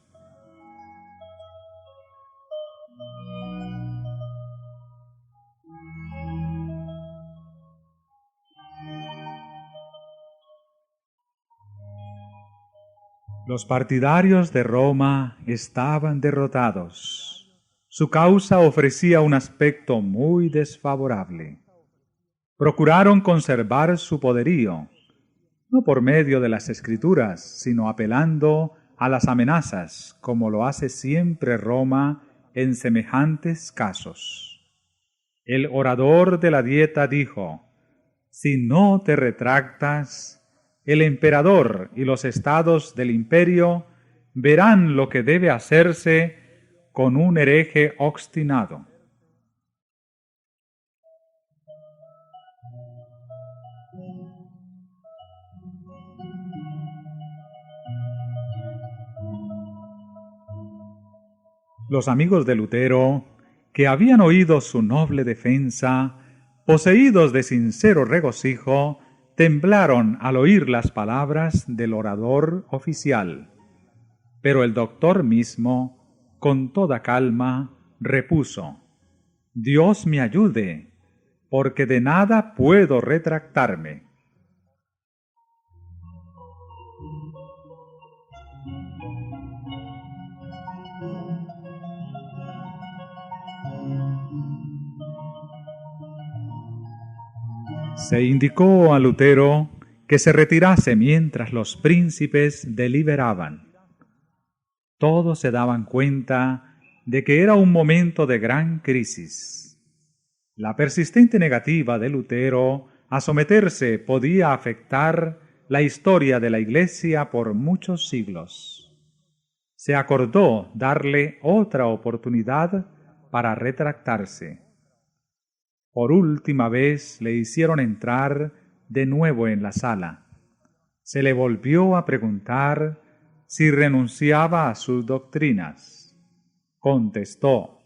Los partidarios de Roma estaban derrotados. Su causa ofrecía un aspecto muy desfavorable. Procuraron conservar su poderío, no por medio de las Escrituras, sino apelando a las amenazas, como lo hace siempre Roma en semejantes casos. El orador de la Dieta dijo: «Si no te retractas, el emperador y los estados del imperio verán lo que debe hacerse con un hereje obstinado». Los amigos de Lutero, que habían oído su noble defensa, poseídos de sincero regocijo, temblaron al oír las palabras del orador oficial. Pero el doctor mismo, con toda calma, repuso: «Dios me ayude, porque de nada puedo retractarme». Se indicó a Lutero que se retirase mientras los príncipes deliberaban. Todos se daban cuenta de que era un momento de gran crisis. La persistente negativa de Lutero a someterse podía afectar la historia de la Iglesia por muchos siglos. Se acordó darle otra oportunidad para retractarse. Por última vez le hicieron entrar de nuevo en la sala. se le volvió a preguntar si renunciaba a sus doctrinas. Contestó: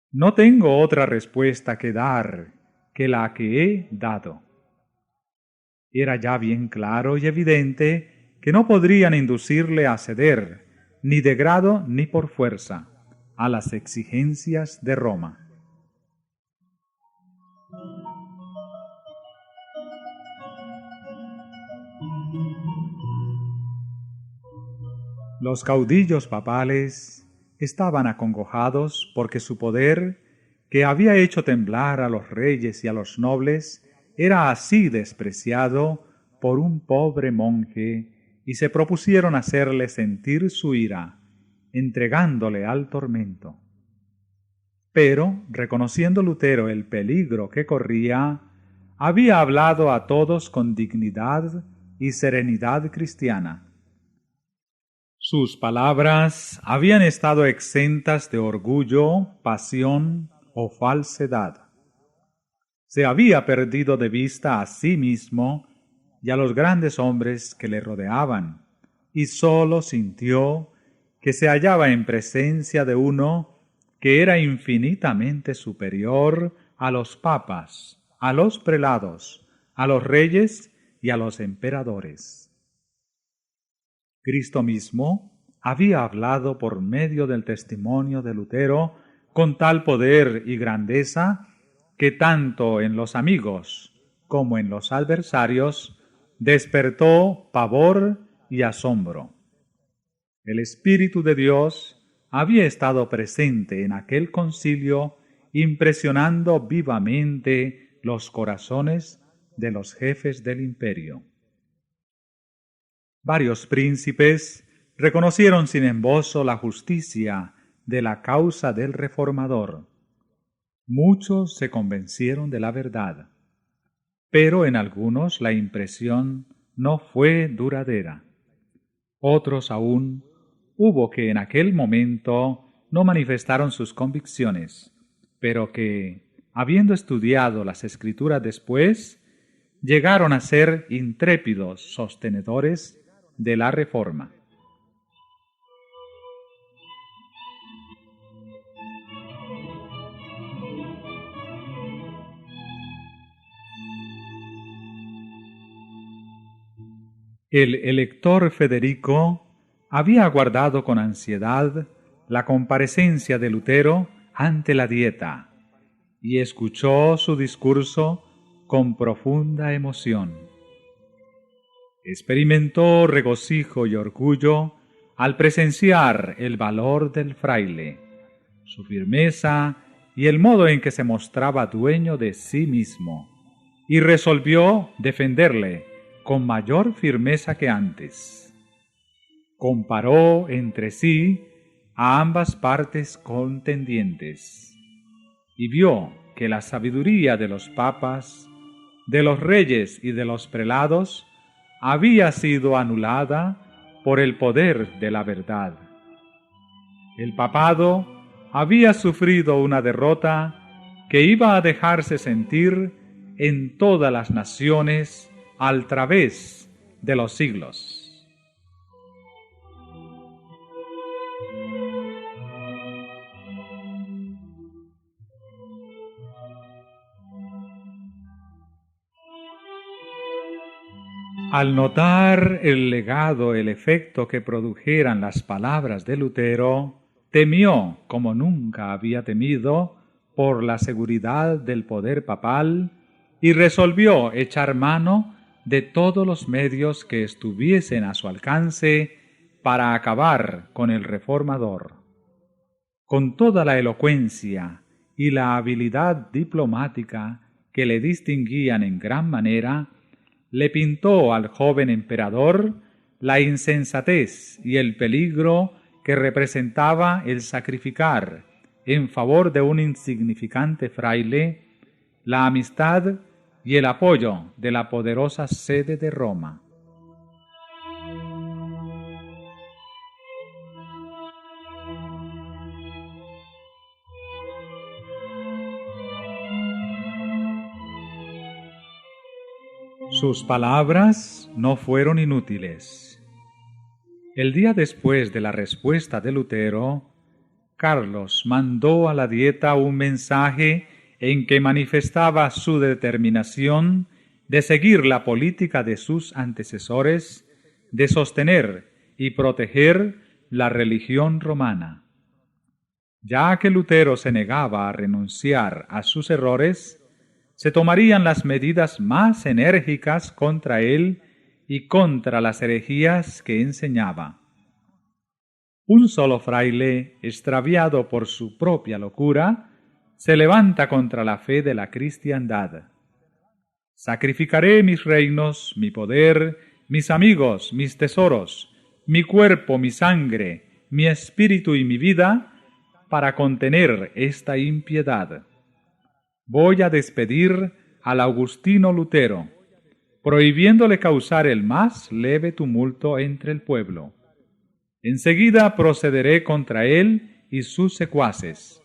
«No tengo otra respuesta que dar que la que he dado». Era ya bien claro y evidente que no podrían inducirle a ceder, ni de grado ni por fuerza, a las exigencias de Roma. Los caudillos papales estaban acongojados porque su poder, que había hecho temblar a los reyes y a los nobles, era así despreciado por un pobre monje, y se propusieron hacerle sentir su ira, entregándole al tormento. Pero, reconociendo Lutero el peligro que corría, había hablado a todos con dignidad y serenidad cristiana. Sus palabras habían estado exentas de orgullo, pasión o falsedad. Se había perdido de vista a sí mismo y a los grandes hombres que le rodeaban, y sólo sintió que se hallaba en presencia de uno que era infinitamente superior a los papas, a los prelados, a los reyes y a los emperadores. Cristo mismo había hablado por medio del testimonio de Lutero con tal poder y grandeza que tanto en los amigos como en los adversarios despertó pavor y asombro. El Espíritu de Dios había estado presente en aquel concilio, impresionando vivamente los corazones de los jefes del imperio. Varios príncipes reconocieron sin embozo la justicia de la causa del reformador. Muchos se convencieron de la verdad, pero en algunos la impresión no fue duradera. Otros aún hubo que en aquel momento no manifestaron sus convicciones, pero que, habiendo estudiado las Escrituras después, llegaron a ser intrépidos sostenedores de la Reforma. El elector Federico había aguardado con ansiedad la comparecencia de Lutero ante la Dieta y escuchó su discurso con profunda emoción. Experimentó regocijo y orgullo al presenciar el valor del fraile, su firmeza y el modo en que se mostraba dueño de sí mismo, y resolvió defenderle con mayor firmeza que antes. Comparó entre sí a ambas partes contendientes y vio que la sabiduría de los papas, de los reyes y de los prelados había sido anulada por el poder de la verdad. El papado había sufrido una derrota que iba a dejarse sentir en todas las naciones al través de los siglos. Al notar el legado, el efecto que produjeran las palabras de Lutero, temió como nunca había temido por la seguridad del poder papal y resolvió echar mano de todos los medios que estuviesen a su alcance para acabar con el reformador. Con toda la elocuencia y la habilidad diplomática que le distinguían en gran manera, le pintó al joven emperador la insensatez y el peligro que representaba el sacrificar en favor de un insignificante fraile la amistad y el apoyo de la poderosa sede de Roma. Sus palabras no fueron inútiles. El día después de la respuesta de Lutero, Carlos mandó a la Dieta un mensaje en que manifestaba su determinación de seguir la política de sus antecesores, de sostener y proteger la religión romana. Ya que Lutero se negaba a renunciar a sus errores, se tomarían las medidas más enérgicas contra él y contra las herejías que enseñaba. Un solo fraile, extraviado por su propia locura, se levanta contra la fe de la cristiandad. Sacrificaré mis reinos, mi poder, mis amigos, mis tesoros, mi cuerpo, mi sangre, mi espíritu y mi vida para contener esta impiedad. Voy a despedir al Augustino Lutero, prohibiéndole causar el más leve tumulto entre el pueblo. Enseguida procederé contra él y sus secuaces,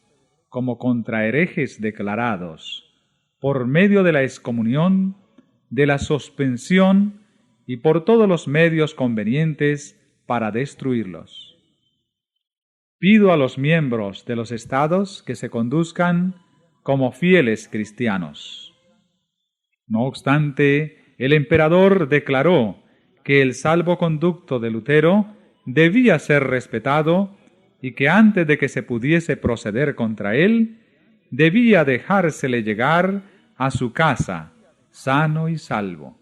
como contra herejes declarados, por medio de la excomunión, de la suspensión y por todos los medios convenientes para destruirlos. Pido a los miembros de los estados que se conduzcan como fieles cristianos. No obstante, el emperador declaró que el salvoconducto de Lutero debía ser respetado y que antes de que se pudiese proceder contra él, debía dejársele llegar a su casa, sano y salvo.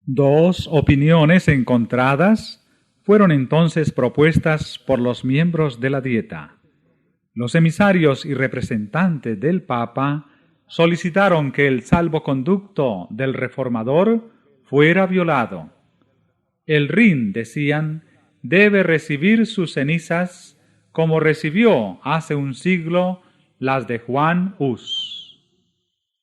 Dos opiniones encontradas fueron entonces propuestas por los miembros de la Dieta. Los emisarios y representantes del Papa solicitaron que el salvoconducto del reformador fuera violado. El Rin, decían, debe recibir sus cenizas como recibió hace un siglo las de Juan Hus.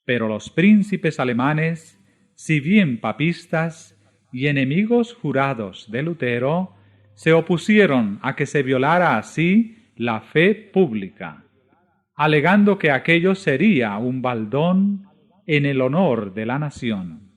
Pero los príncipes alemanes, si bien papistas y enemigos jurados de Lutero, se opusieron a que se violara así la fe pública, alegando que aquello sería un baldón en el honor de la nación.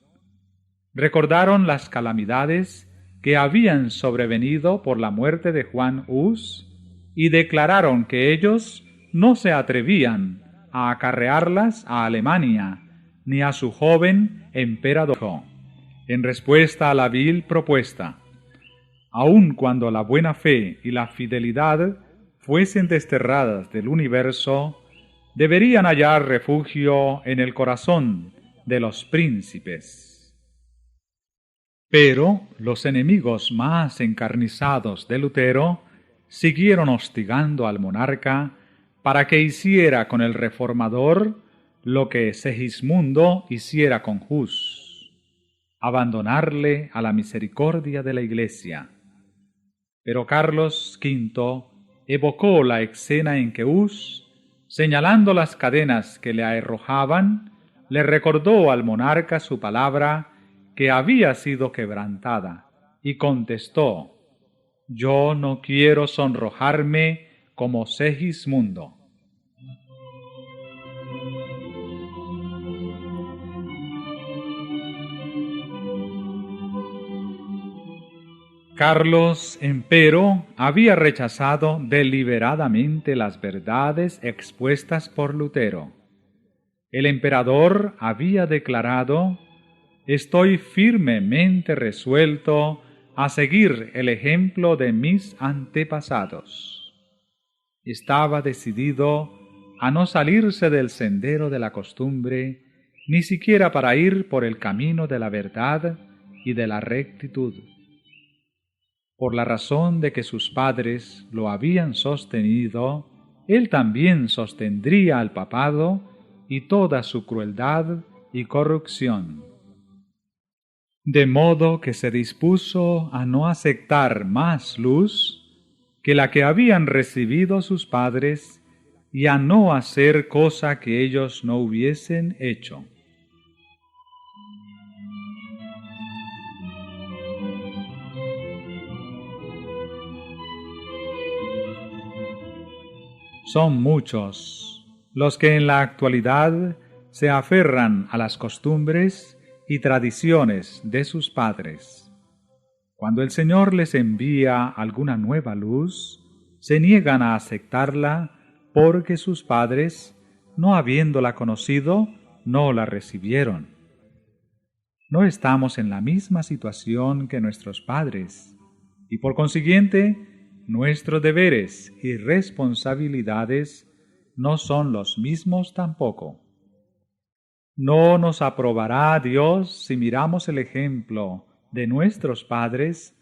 Recordaron las calamidades que habían sobrevenido por la muerte de Juan Hus y declararon que ellos no se atrevían a acarrearlas a Alemania ni a su joven emperador. En respuesta a la vil propuesta, aun cuando la buena fe y la fidelidad fuesen desterradas del universo, deberían hallar refugio en el corazón de los príncipes. Pero los enemigos más encarnizados de Lutero siguieron hostigando al monarca para que hiciera con el reformador lo que Segismundo hiciera con Hus, abandonarle a la misericordia de la Iglesia. Pero Carlos V evocó la escena en que Hus, señalando las cadenas que le arrojaban, le recordó al monarca su palabra que había sido quebrantada, y contestó: «Yo no quiero sonrojarme como Segismundo». Carlos, empero, había rechazado deliberadamente las verdades expuestas por Lutero. El emperador había declarado: «Estoy firmemente resuelto a seguir el ejemplo de mis antepasados». Estaba decidido a no salirse del sendero de la costumbre, ni siquiera para ir por el camino de la verdad y de la rectitud. Por la razón de que sus padres lo habían sostenido, él también sostendría al papado y toda su crueldad y corrupción. De modo que se dispuso a no aceptar más luz que la que habían recibido sus padres y a no hacer cosa que ellos no hubiesen hecho. Son muchos los que en la actualidad se aferran a las costumbres y tradiciones de sus padres. Cuando el Señor les envía alguna nueva luz, se niegan a aceptarla porque sus padres, no habiéndola conocido, no la recibieron. No estamos en la misma situación que nuestros padres, y por consiguiente, nuestros deberes y responsabilidades no son los mismos tampoco. No nos aprobará Dios si miramos el ejemplo de nuestros padres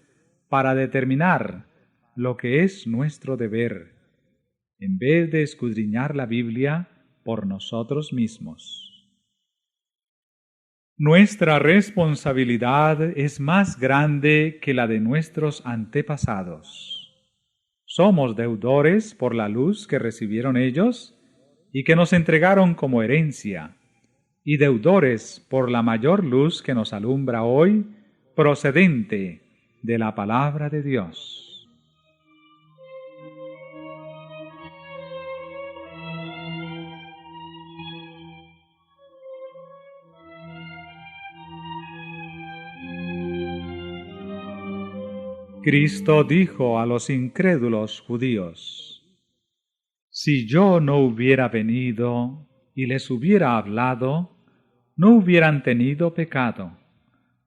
para determinar lo que es nuestro deber, en vez de escudriñar la Biblia por nosotros mismos. Nuestra responsabilidad es más grande que la de nuestros antepasados. Somos deudores por la luz que recibieron ellos y que nos entregaron como herencia, y deudores por la mayor luz que nos alumbra hoy, procedente de la palabra de Dios. Cristo dijo a los incrédulos judíos: si yo no hubiera venido y les hubiera hablado, no hubieran tenido pecado,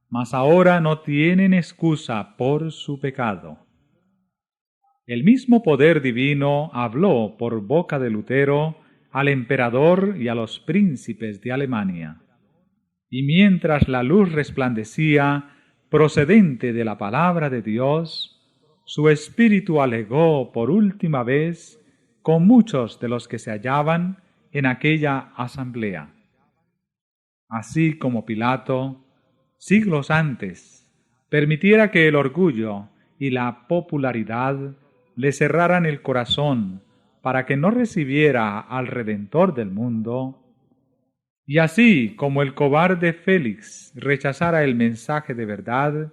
mas ahora no tienen excusa por su pecado. El mismo poder divino habló por boca de Lutero al emperador y a los príncipes de Alemania. Y mientras la luz resplandecía, procedente de la palabra de Dios, su espíritu alegó por última vez con muchos de los que se hallaban en aquella asamblea. Así como Pilato, siglos antes, permitiera que el orgullo y la popularidad le cerraran el corazón para que no recibiera al Redentor del mundo, y así como el cobarde Félix rechazara el mensaje de verdad,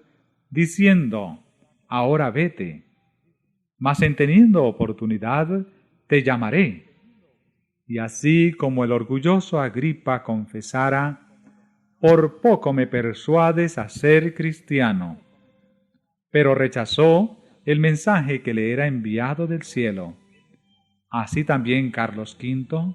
diciendo: ahora vete, mas en teniendo oportunidad te llamaré. Y así como el orgulloso Agripa confesara: por poco me persuades a ser cristiano, pero rechazó el mensaje que le era enviado del cielo. Así también Carlos V,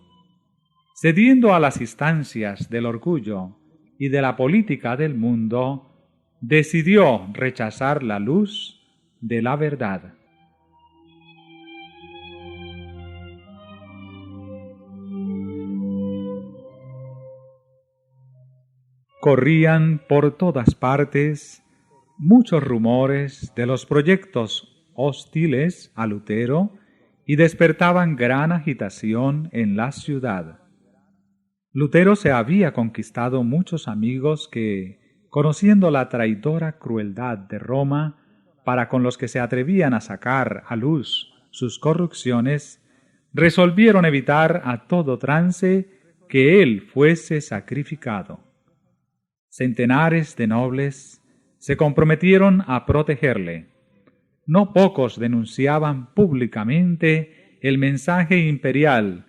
cediendo a las instancias del orgullo y de la política del mundo, decidió rechazar la luz de la verdad. Corrían por todas partes muchos rumores de los proyectos hostiles a Lutero y despertaban gran agitación en la ciudad. Lutero se había conquistado muchos amigos que, conociendo la traidora crueldad de Roma para con los que se atrevían a sacar a luz sus corrupciones, resolvieron evitar a todo trance que él fuese sacrificado. Centenares de nobles se comprometieron a protegerle. No pocos denunciaban públicamente el mensaje imperial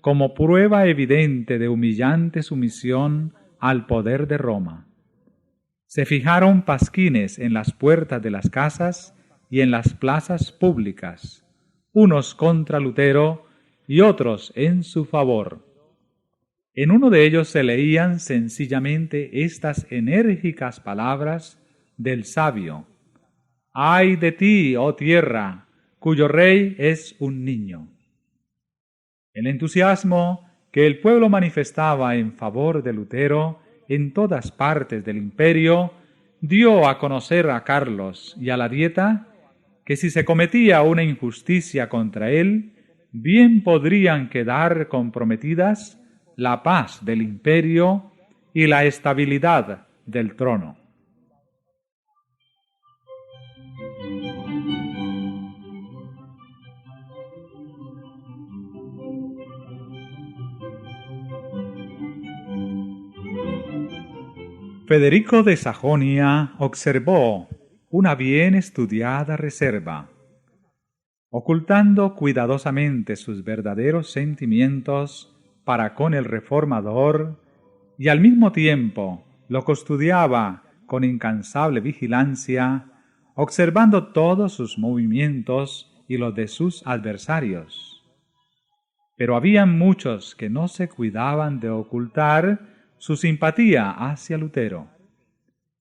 como prueba evidente de humillante sumisión al poder de Roma. Se fijaron pasquines en las puertas de las casas y en las plazas públicas, unos contra Lutero y otros en su favor. En uno de ellos se leían sencillamente estas enérgicas palabras del sabio: ¡ay de ti, oh tierra, cuyo rey es un niño! El entusiasmo que el pueblo manifestaba en favor de Lutero en todas partes del imperio dio a conocer a Carlos y a la Dieta que si se cometía una injusticia contra él, bien podrían quedar comprometidas la paz del imperio y la estabilidad del trono. Federico de Sajonia observó una bien estudiada reserva. Ocultando cuidadosamente sus verdaderos sentimientos para con el reformador, y al mismo tiempo lo custodiaba con incansable vigilancia, observando todos sus movimientos y los de sus adversarios. Pero había muchos que no se cuidaban de ocultar su simpatía hacia Lutero.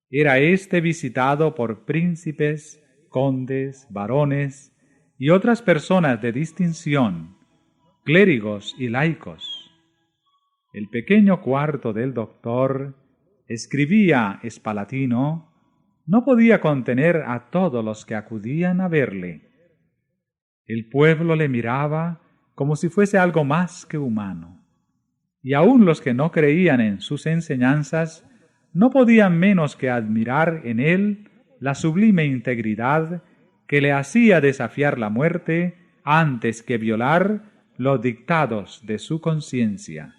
Era éste visitado por príncipes, condes, varones y otras personas de distinción, clérigos y laicos. El pequeño cuarto del doctor, escribía Spalatino, no podía contener a todos los que acudían a verle. El pueblo le miraba como si fuese algo más que humano, y aun los que no creían en sus enseñanzas no podían menos que admirar en él la sublime integridad que le hacía desafiar la muerte antes que violar los dictados de su conciencia.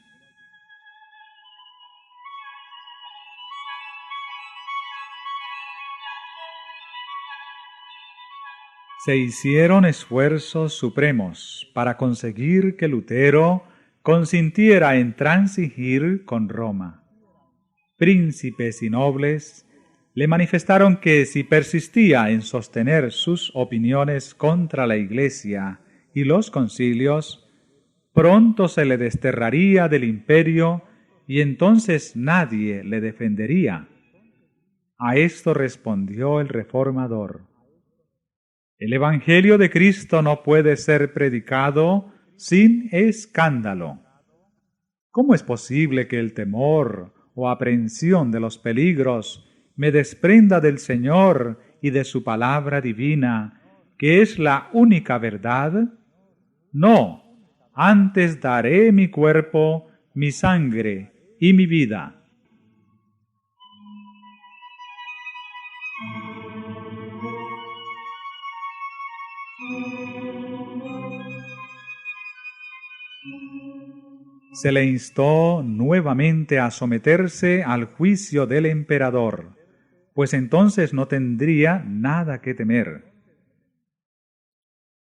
Se hicieron esfuerzos supremos para conseguir que Lutero consintiera en transigir con Roma. Príncipes y nobles le manifestaron que si persistía en sostener sus opiniones contra la Iglesia y los concilios, pronto se le desterraría del imperio y entonces nadie le defendería. A esto respondió el reformador: el Evangelio de Cristo no puede ser predicado sin escándalo. ¿Cómo es posible que el temor o aprehensión de los peligros me desprenda del Señor y de su palabra divina, que es la única verdad? No, antes daré mi cuerpo, mi sangre y mi vida. Se le instó nuevamente a someterse al juicio del emperador, pues entonces no tendría nada que temer.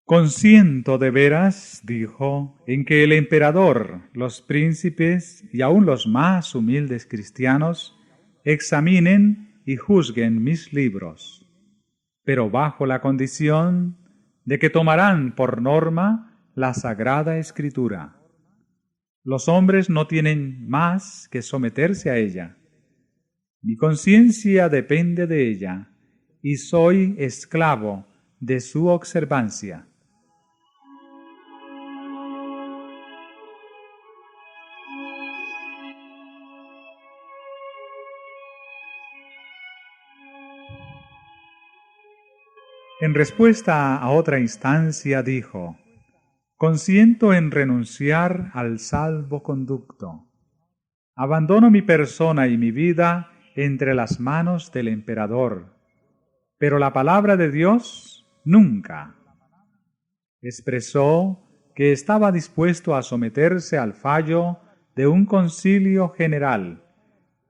Consiento de veras, dijo, en que el emperador, los príncipes y aun los más humildes cristianos examinen y juzguen mis libros, pero bajo la condición de que tomarán por norma la Sagrada Escritura. Los hombres no tienen más que someterse a ella. Mi conciencia depende de ella, y soy esclavo de su observancia. En respuesta a otra instancia dijo: consiento en renunciar al salvoconducto. Abandono mi persona y mi vida entre las manos del emperador, pero la palabra de Dios nunca. Expresó que estaba dispuesto a someterse al fallo de un concilio general,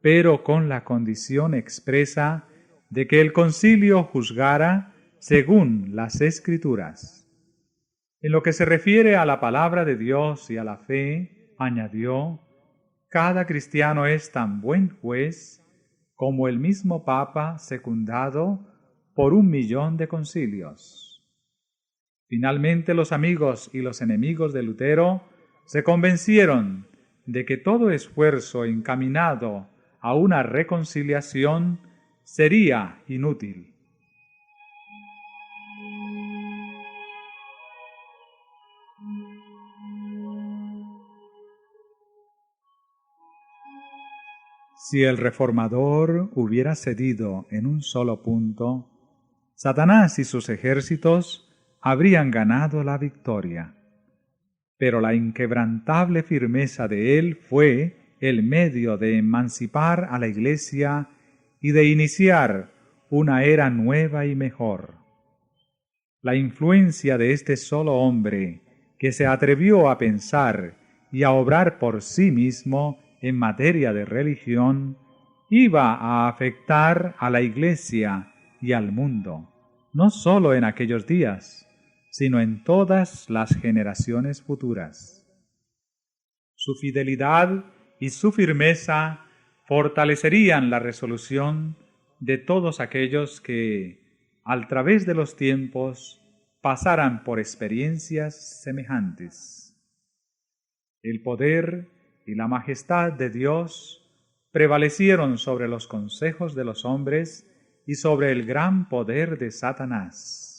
pero con la condición expresa de que el concilio juzgara según las Escrituras. En lo que se refiere a la palabra de Dios y a la fe, añadió, cada cristiano es tan buen juez como el mismo Papa secundado por 1.000.000 de concilios. Finalmente los amigos y los enemigos de Lutero se convencieron de que todo esfuerzo encaminado a una reconciliación sería inútil. Si el reformador hubiera cedido en un solo punto, Satanás y sus ejércitos habrían ganado la victoria. Pero la inquebrantable firmeza de él fue el medio de emancipar a la Iglesia y de iniciar una era nueva y mejor. La influencia de este solo hombre, que se atrevió a pensar y a obrar por sí mismo en materia de religión, iba a afectar a la Iglesia y al mundo, no solo en aquellos días, sino en todas las generaciones futuras. Su fidelidad y su firmeza fortalecerían la resolución de todos aquellos que, al través de los tiempos, pasaran por experiencias semejantes. El poder y la majestad de Dios prevalecieron sobre los consejos de los hombres y sobre el gran poder de Satanás.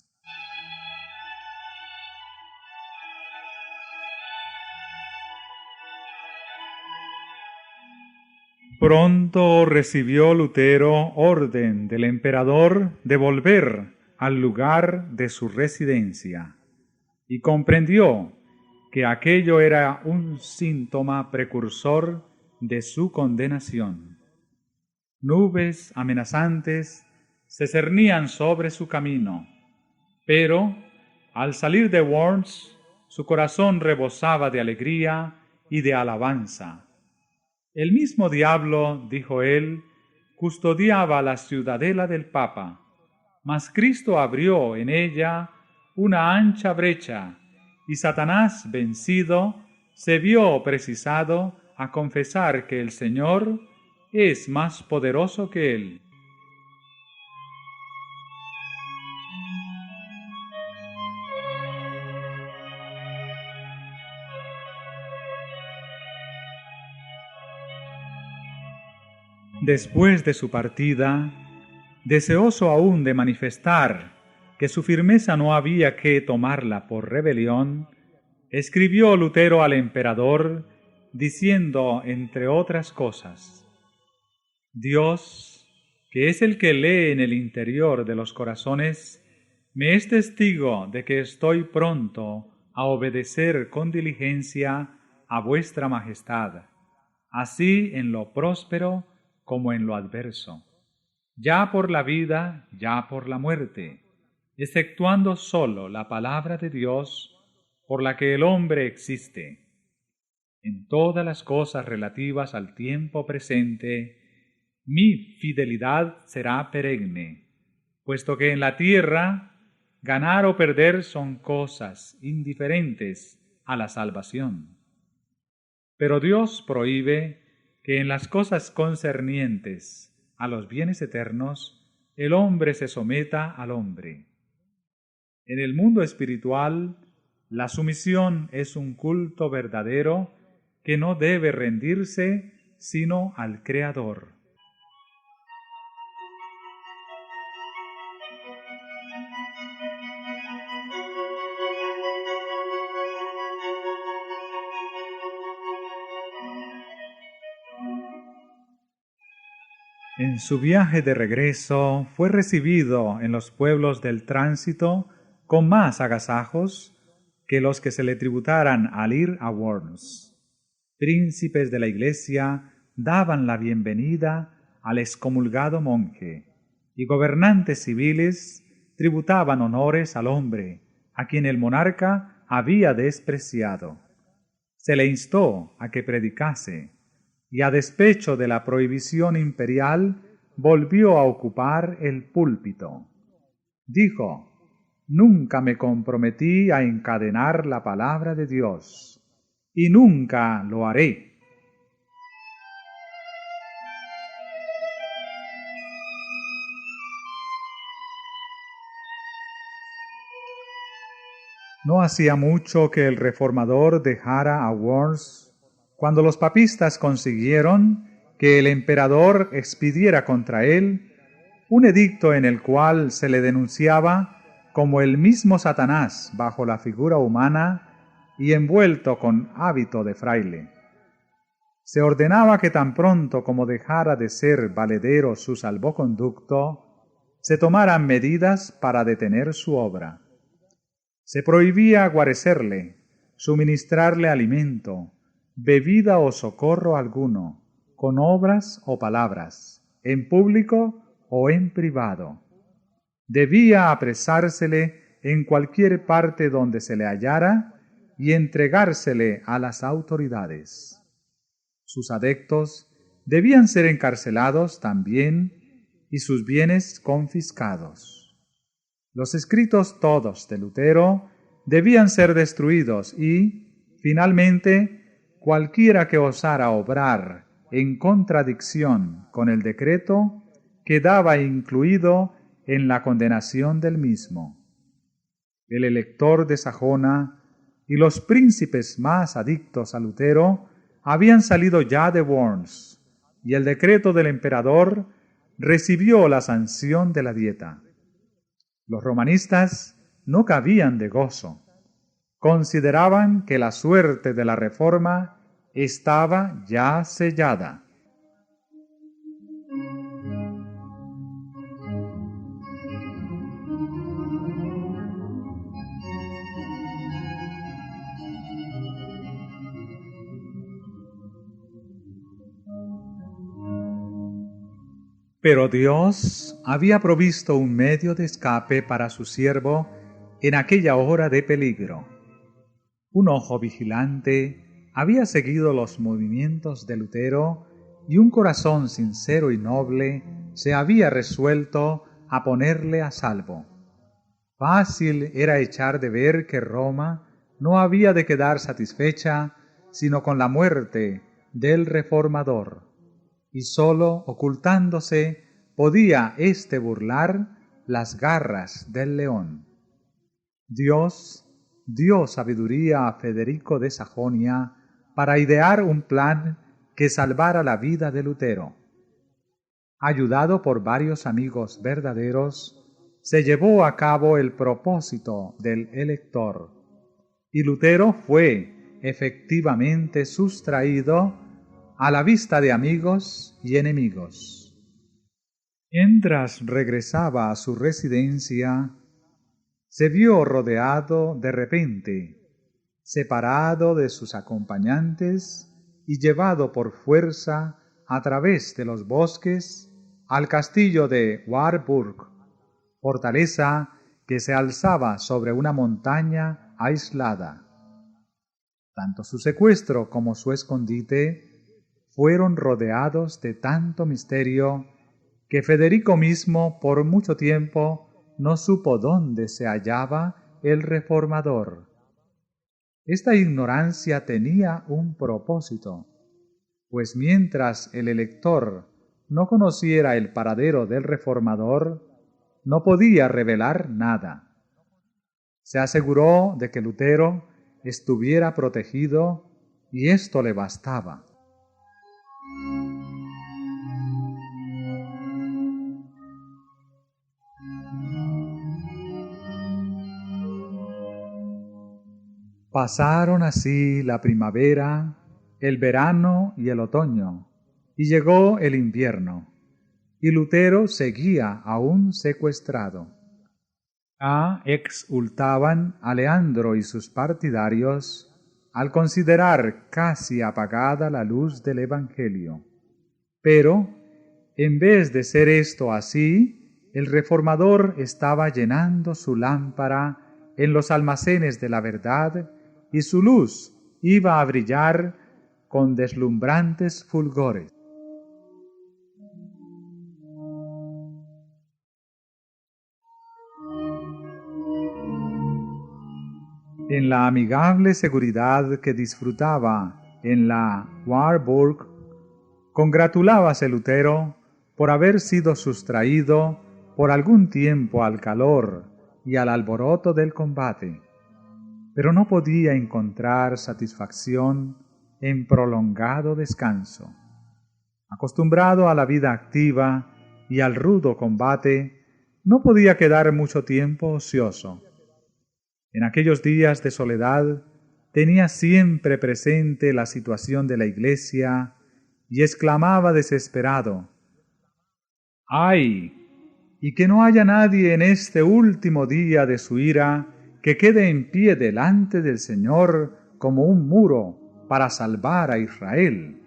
Pronto recibió Lutero orden del emperador de volver al lugar de su residencia y comprendió que aquello era un síntoma precursor de su condenación. Nubes amenazantes se cernían sobre su camino, pero al salir de Worms, su corazón rebosaba de alegría y de alabanza. El mismo diablo, dijo él, custodiaba la ciudadela del Papa, mas Cristo abrió en ella una ancha brecha, y Satanás, vencido, se vio precisado a confesar que el Señor es más poderoso que él. Después de su partida, deseoso aún de manifestar que su firmeza no había que tomarla por rebelión, escribió Lutero al emperador diciendo, entre otras cosas: Dios, que es el que lee en el interior de los corazones, me es testigo de que estoy pronto a obedecer con diligencia a vuestra majestad, así en lo próspero como en lo adverso, ya por la vida, ya por la muerte, exceptuando solo la palabra de Dios, por la que el hombre existe. En todas las cosas relativas al tiempo presente, mi fidelidad será perenne, puesto que en la tierra ganar o perder son cosas indiferentes a la salvación. Pero Dios prohíbe que en las cosas concernientes a los bienes eternos el hombre se someta al hombre. En el mundo espiritual, la sumisión es un culto verdadero que no debe rendirse sino al Creador. En su viaje de regreso fue recibido en los pueblos del tránsito con más agasajos que los que se le tributaran al ir a Worms. Príncipes de la Iglesia daban la bienvenida al excomulgado monje, y gobernantes civiles tributaban honores al hombre, a quien el monarca había despreciado. Se le instó a que predicase, y a despecho de la prohibición imperial, volvió a ocupar el púlpito. Dijo: «Nunca me comprometí a encadenar la palabra de Dios, y nunca lo haré». No hacía mucho que el reformador dejara a Worms, cuando los papistas consiguieron que el emperador expidiera contra él un edicto en el cual se le denunciaba como el mismo Satanás bajo la figura humana y envuelto con hábito de fraile. Se ordenaba que tan pronto como dejara de ser valedero su salvoconducto, se tomaran medidas para detener su obra. Se prohibía guarecerle, suministrarle alimento, bebida o socorro alguno, con obras o palabras, en público o en privado. Debía apresársele en cualquier parte donde se le hallara y entregársele a las autoridades. Sus adeptos debían ser encarcelados también y sus bienes confiscados. Los escritos todos de Lutero debían ser destruidos y, finalmente, cualquiera que osara obrar en contradicción con el decreto quedaba incluido en la condenación del mismo. El elector de Sajona y los príncipes más adictos a Lutero habían salido ya de Worms, y el decreto del emperador recibió la sanción de la Dieta. Los romanistas no cabían de gozo. Consideraban que la suerte de la Reforma estaba ya sellada. Pero Dios había provisto un medio de escape para su siervo en aquella hora de peligro. Un ojo vigilante había seguido los movimientos de Lutero y un corazón sincero y noble se había resuelto a ponerle a salvo. Fácil era echar de ver que Roma no había de quedar satisfecha sino con la muerte del Reformador, y sólo ocultándose podía éste burlar las garras del león. Dios dio sabiduría a Federico de Sajonia para idear un plan que salvara la vida de Lutero. Ayudado por varios amigos verdaderos, se llevó a cabo el propósito del elector, y Lutero fue efectivamente sustraído a la vista de amigos y enemigos. Mientras regresaba a su residencia, se vio rodeado de repente, separado de sus acompañantes y llevado por fuerza a través de los bosques al castillo de Warburg, fortaleza que se alzaba sobre una montaña aislada. Tanto su secuestro como su escondite fueron rodeados de tanto misterio que Federico mismo por mucho tiempo no supo dónde se hallaba el Reformador. Esta ignorancia tenía un propósito, pues mientras el elector no conociera el paradero del Reformador, no podía revelar nada. Se aseguró de que Lutero estuviera protegido y esto le bastaba. Pasaron así la primavera, el verano y el otoño, y llegó el invierno, y Lutero seguía aún secuestrado. Exultaban a Leandro y sus partidarios al considerar casi apagada la luz del Evangelio. Pero, en vez de ser esto así, el Reformador estaba llenando su lámpara en los almacenes de la verdad y su luz iba a brillar con deslumbrantes fulgores. En la amigable seguridad que disfrutaba en la Warburg, congratulábase Lutero por haber sido sustraído por algún tiempo al calor y al alboroto del combate, pero no podía encontrar satisfacción en prolongado descanso. Acostumbrado a la vida activa y al rudo combate, no podía quedar mucho tiempo ocioso. En aquellos días de soledad tenía siempre presente la situación de la iglesia y exclamaba desesperado: ¡ay! Y que no haya nadie en este último día de su ira que quede en pie delante del Señor como un muro para salvar a Israel.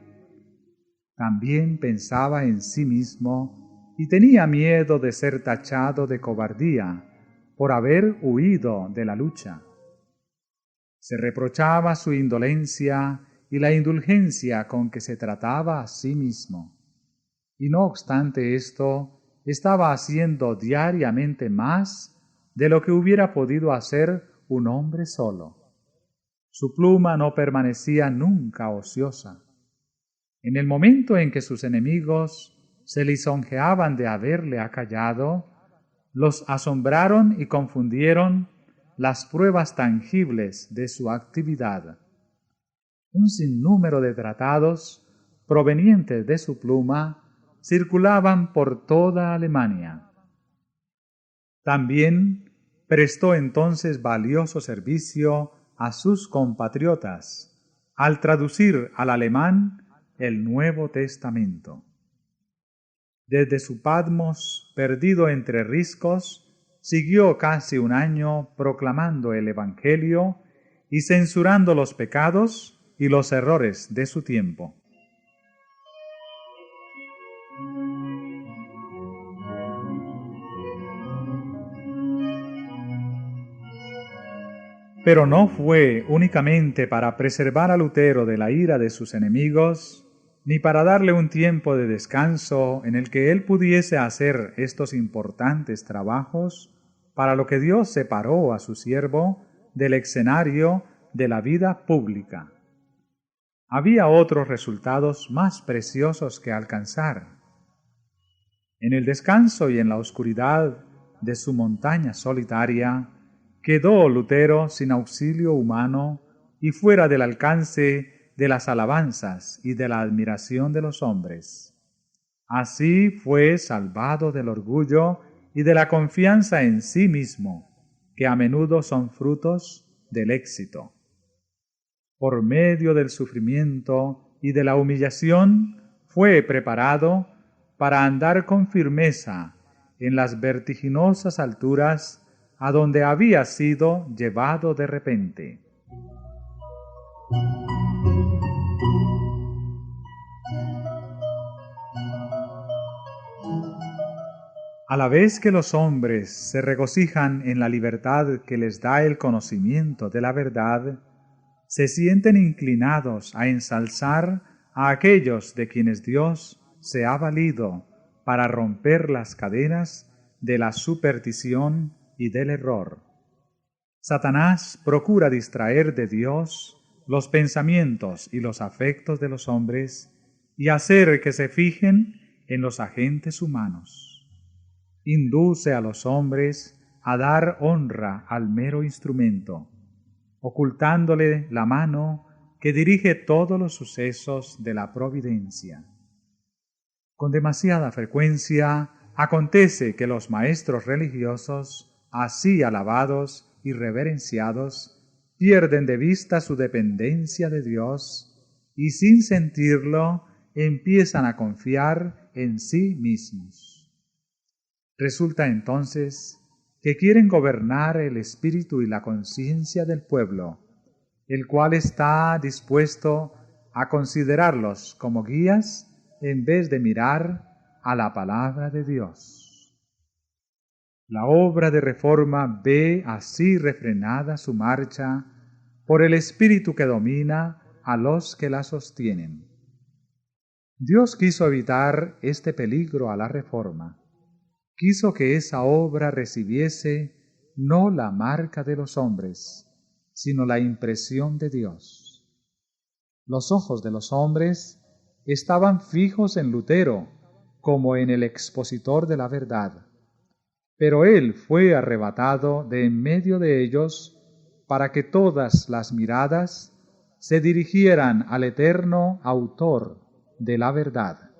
También pensaba en sí mismo y tenía miedo de ser tachado de cobardía por haber huido de la lucha. Se reprochaba su indolencia y la indulgencia con que se trataba a sí mismo. Y no obstante esto, estaba haciendo diariamente más de lo que hubiera podido hacer un hombre solo. Su pluma no permanecía nunca ociosa. En el momento en que sus enemigos se lisonjeaban de haberle acallado, los asombraron y confundieron las pruebas tangibles de su actividad. Un sinnúmero de tratados provenientes de su pluma circulaban por toda Alemania. También prestó entonces valioso servicio a sus compatriotas al traducir al alemán el Nuevo Testamento. Desde su Patmos, perdido entre riscos, siguió casi un año proclamando el Evangelio y censurando los pecados y los errores de su tiempo. Pero no fue únicamente para preservar a Lutero de la ira de sus enemigos, ni para darle un tiempo de descanso en el que él pudiese hacer estos importantes trabajos, para lo que Dios separó a su siervo del escenario de la vida pública. Había otros resultados más preciosos que alcanzar. En el descanso y en la oscuridad de su montaña solitaria, quedó Lutero sin auxilio humano y fuera del alcance de las alabanzas y de la admiración de los hombres. Así fue salvado del orgullo y de la confianza en sí mismo, que a menudo son frutos del éxito. Por medio del sufrimiento y de la humillación, fue preparado para andar con firmeza en las vertiginosas alturas a donde había sido llevado de repente. A la vez que los hombres se regocijan en la libertad que les da el conocimiento de la verdad, se sienten inclinados a ensalzar a aquellos de quienes Dios se ha valido para romper las cadenas de la superstición y del error. Satanás procura distraer de Dios los pensamientos y los afectos de los hombres y hacer que se fijen en los agentes humanos. Induce a los hombres a dar honra al mero instrumento, ocultándole la mano que dirige todos los sucesos de la providencia. Con demasiada frecuencia acontece que los maestros religiosos, así alabados y reverenciados, pierden de vista su dependencia de Dios y sin sentirlo empiezan a confiar en sí mismos. Resulta entonces que quieren gobernar el espíritu y la conciencia del pueblo, el cual está dispuesto a considerarlos como guías en vez de mirar a la palabra de Dios. La obra de reforma ve así refrenada su marcha por el espíritu que domina a los que la sostienen. Dios quiso evitar este peligro a la reforma. Quiso que esa obra recibiese no la marca de los hombres, sino la impresión de Dios. Los ojos de los hombres estaban fijos en Lutero como en el expositor de la verdad, pero él fue arrebatado de en medio de ellos para que todas las miradas se dirigieran al eterno autor de la verdad.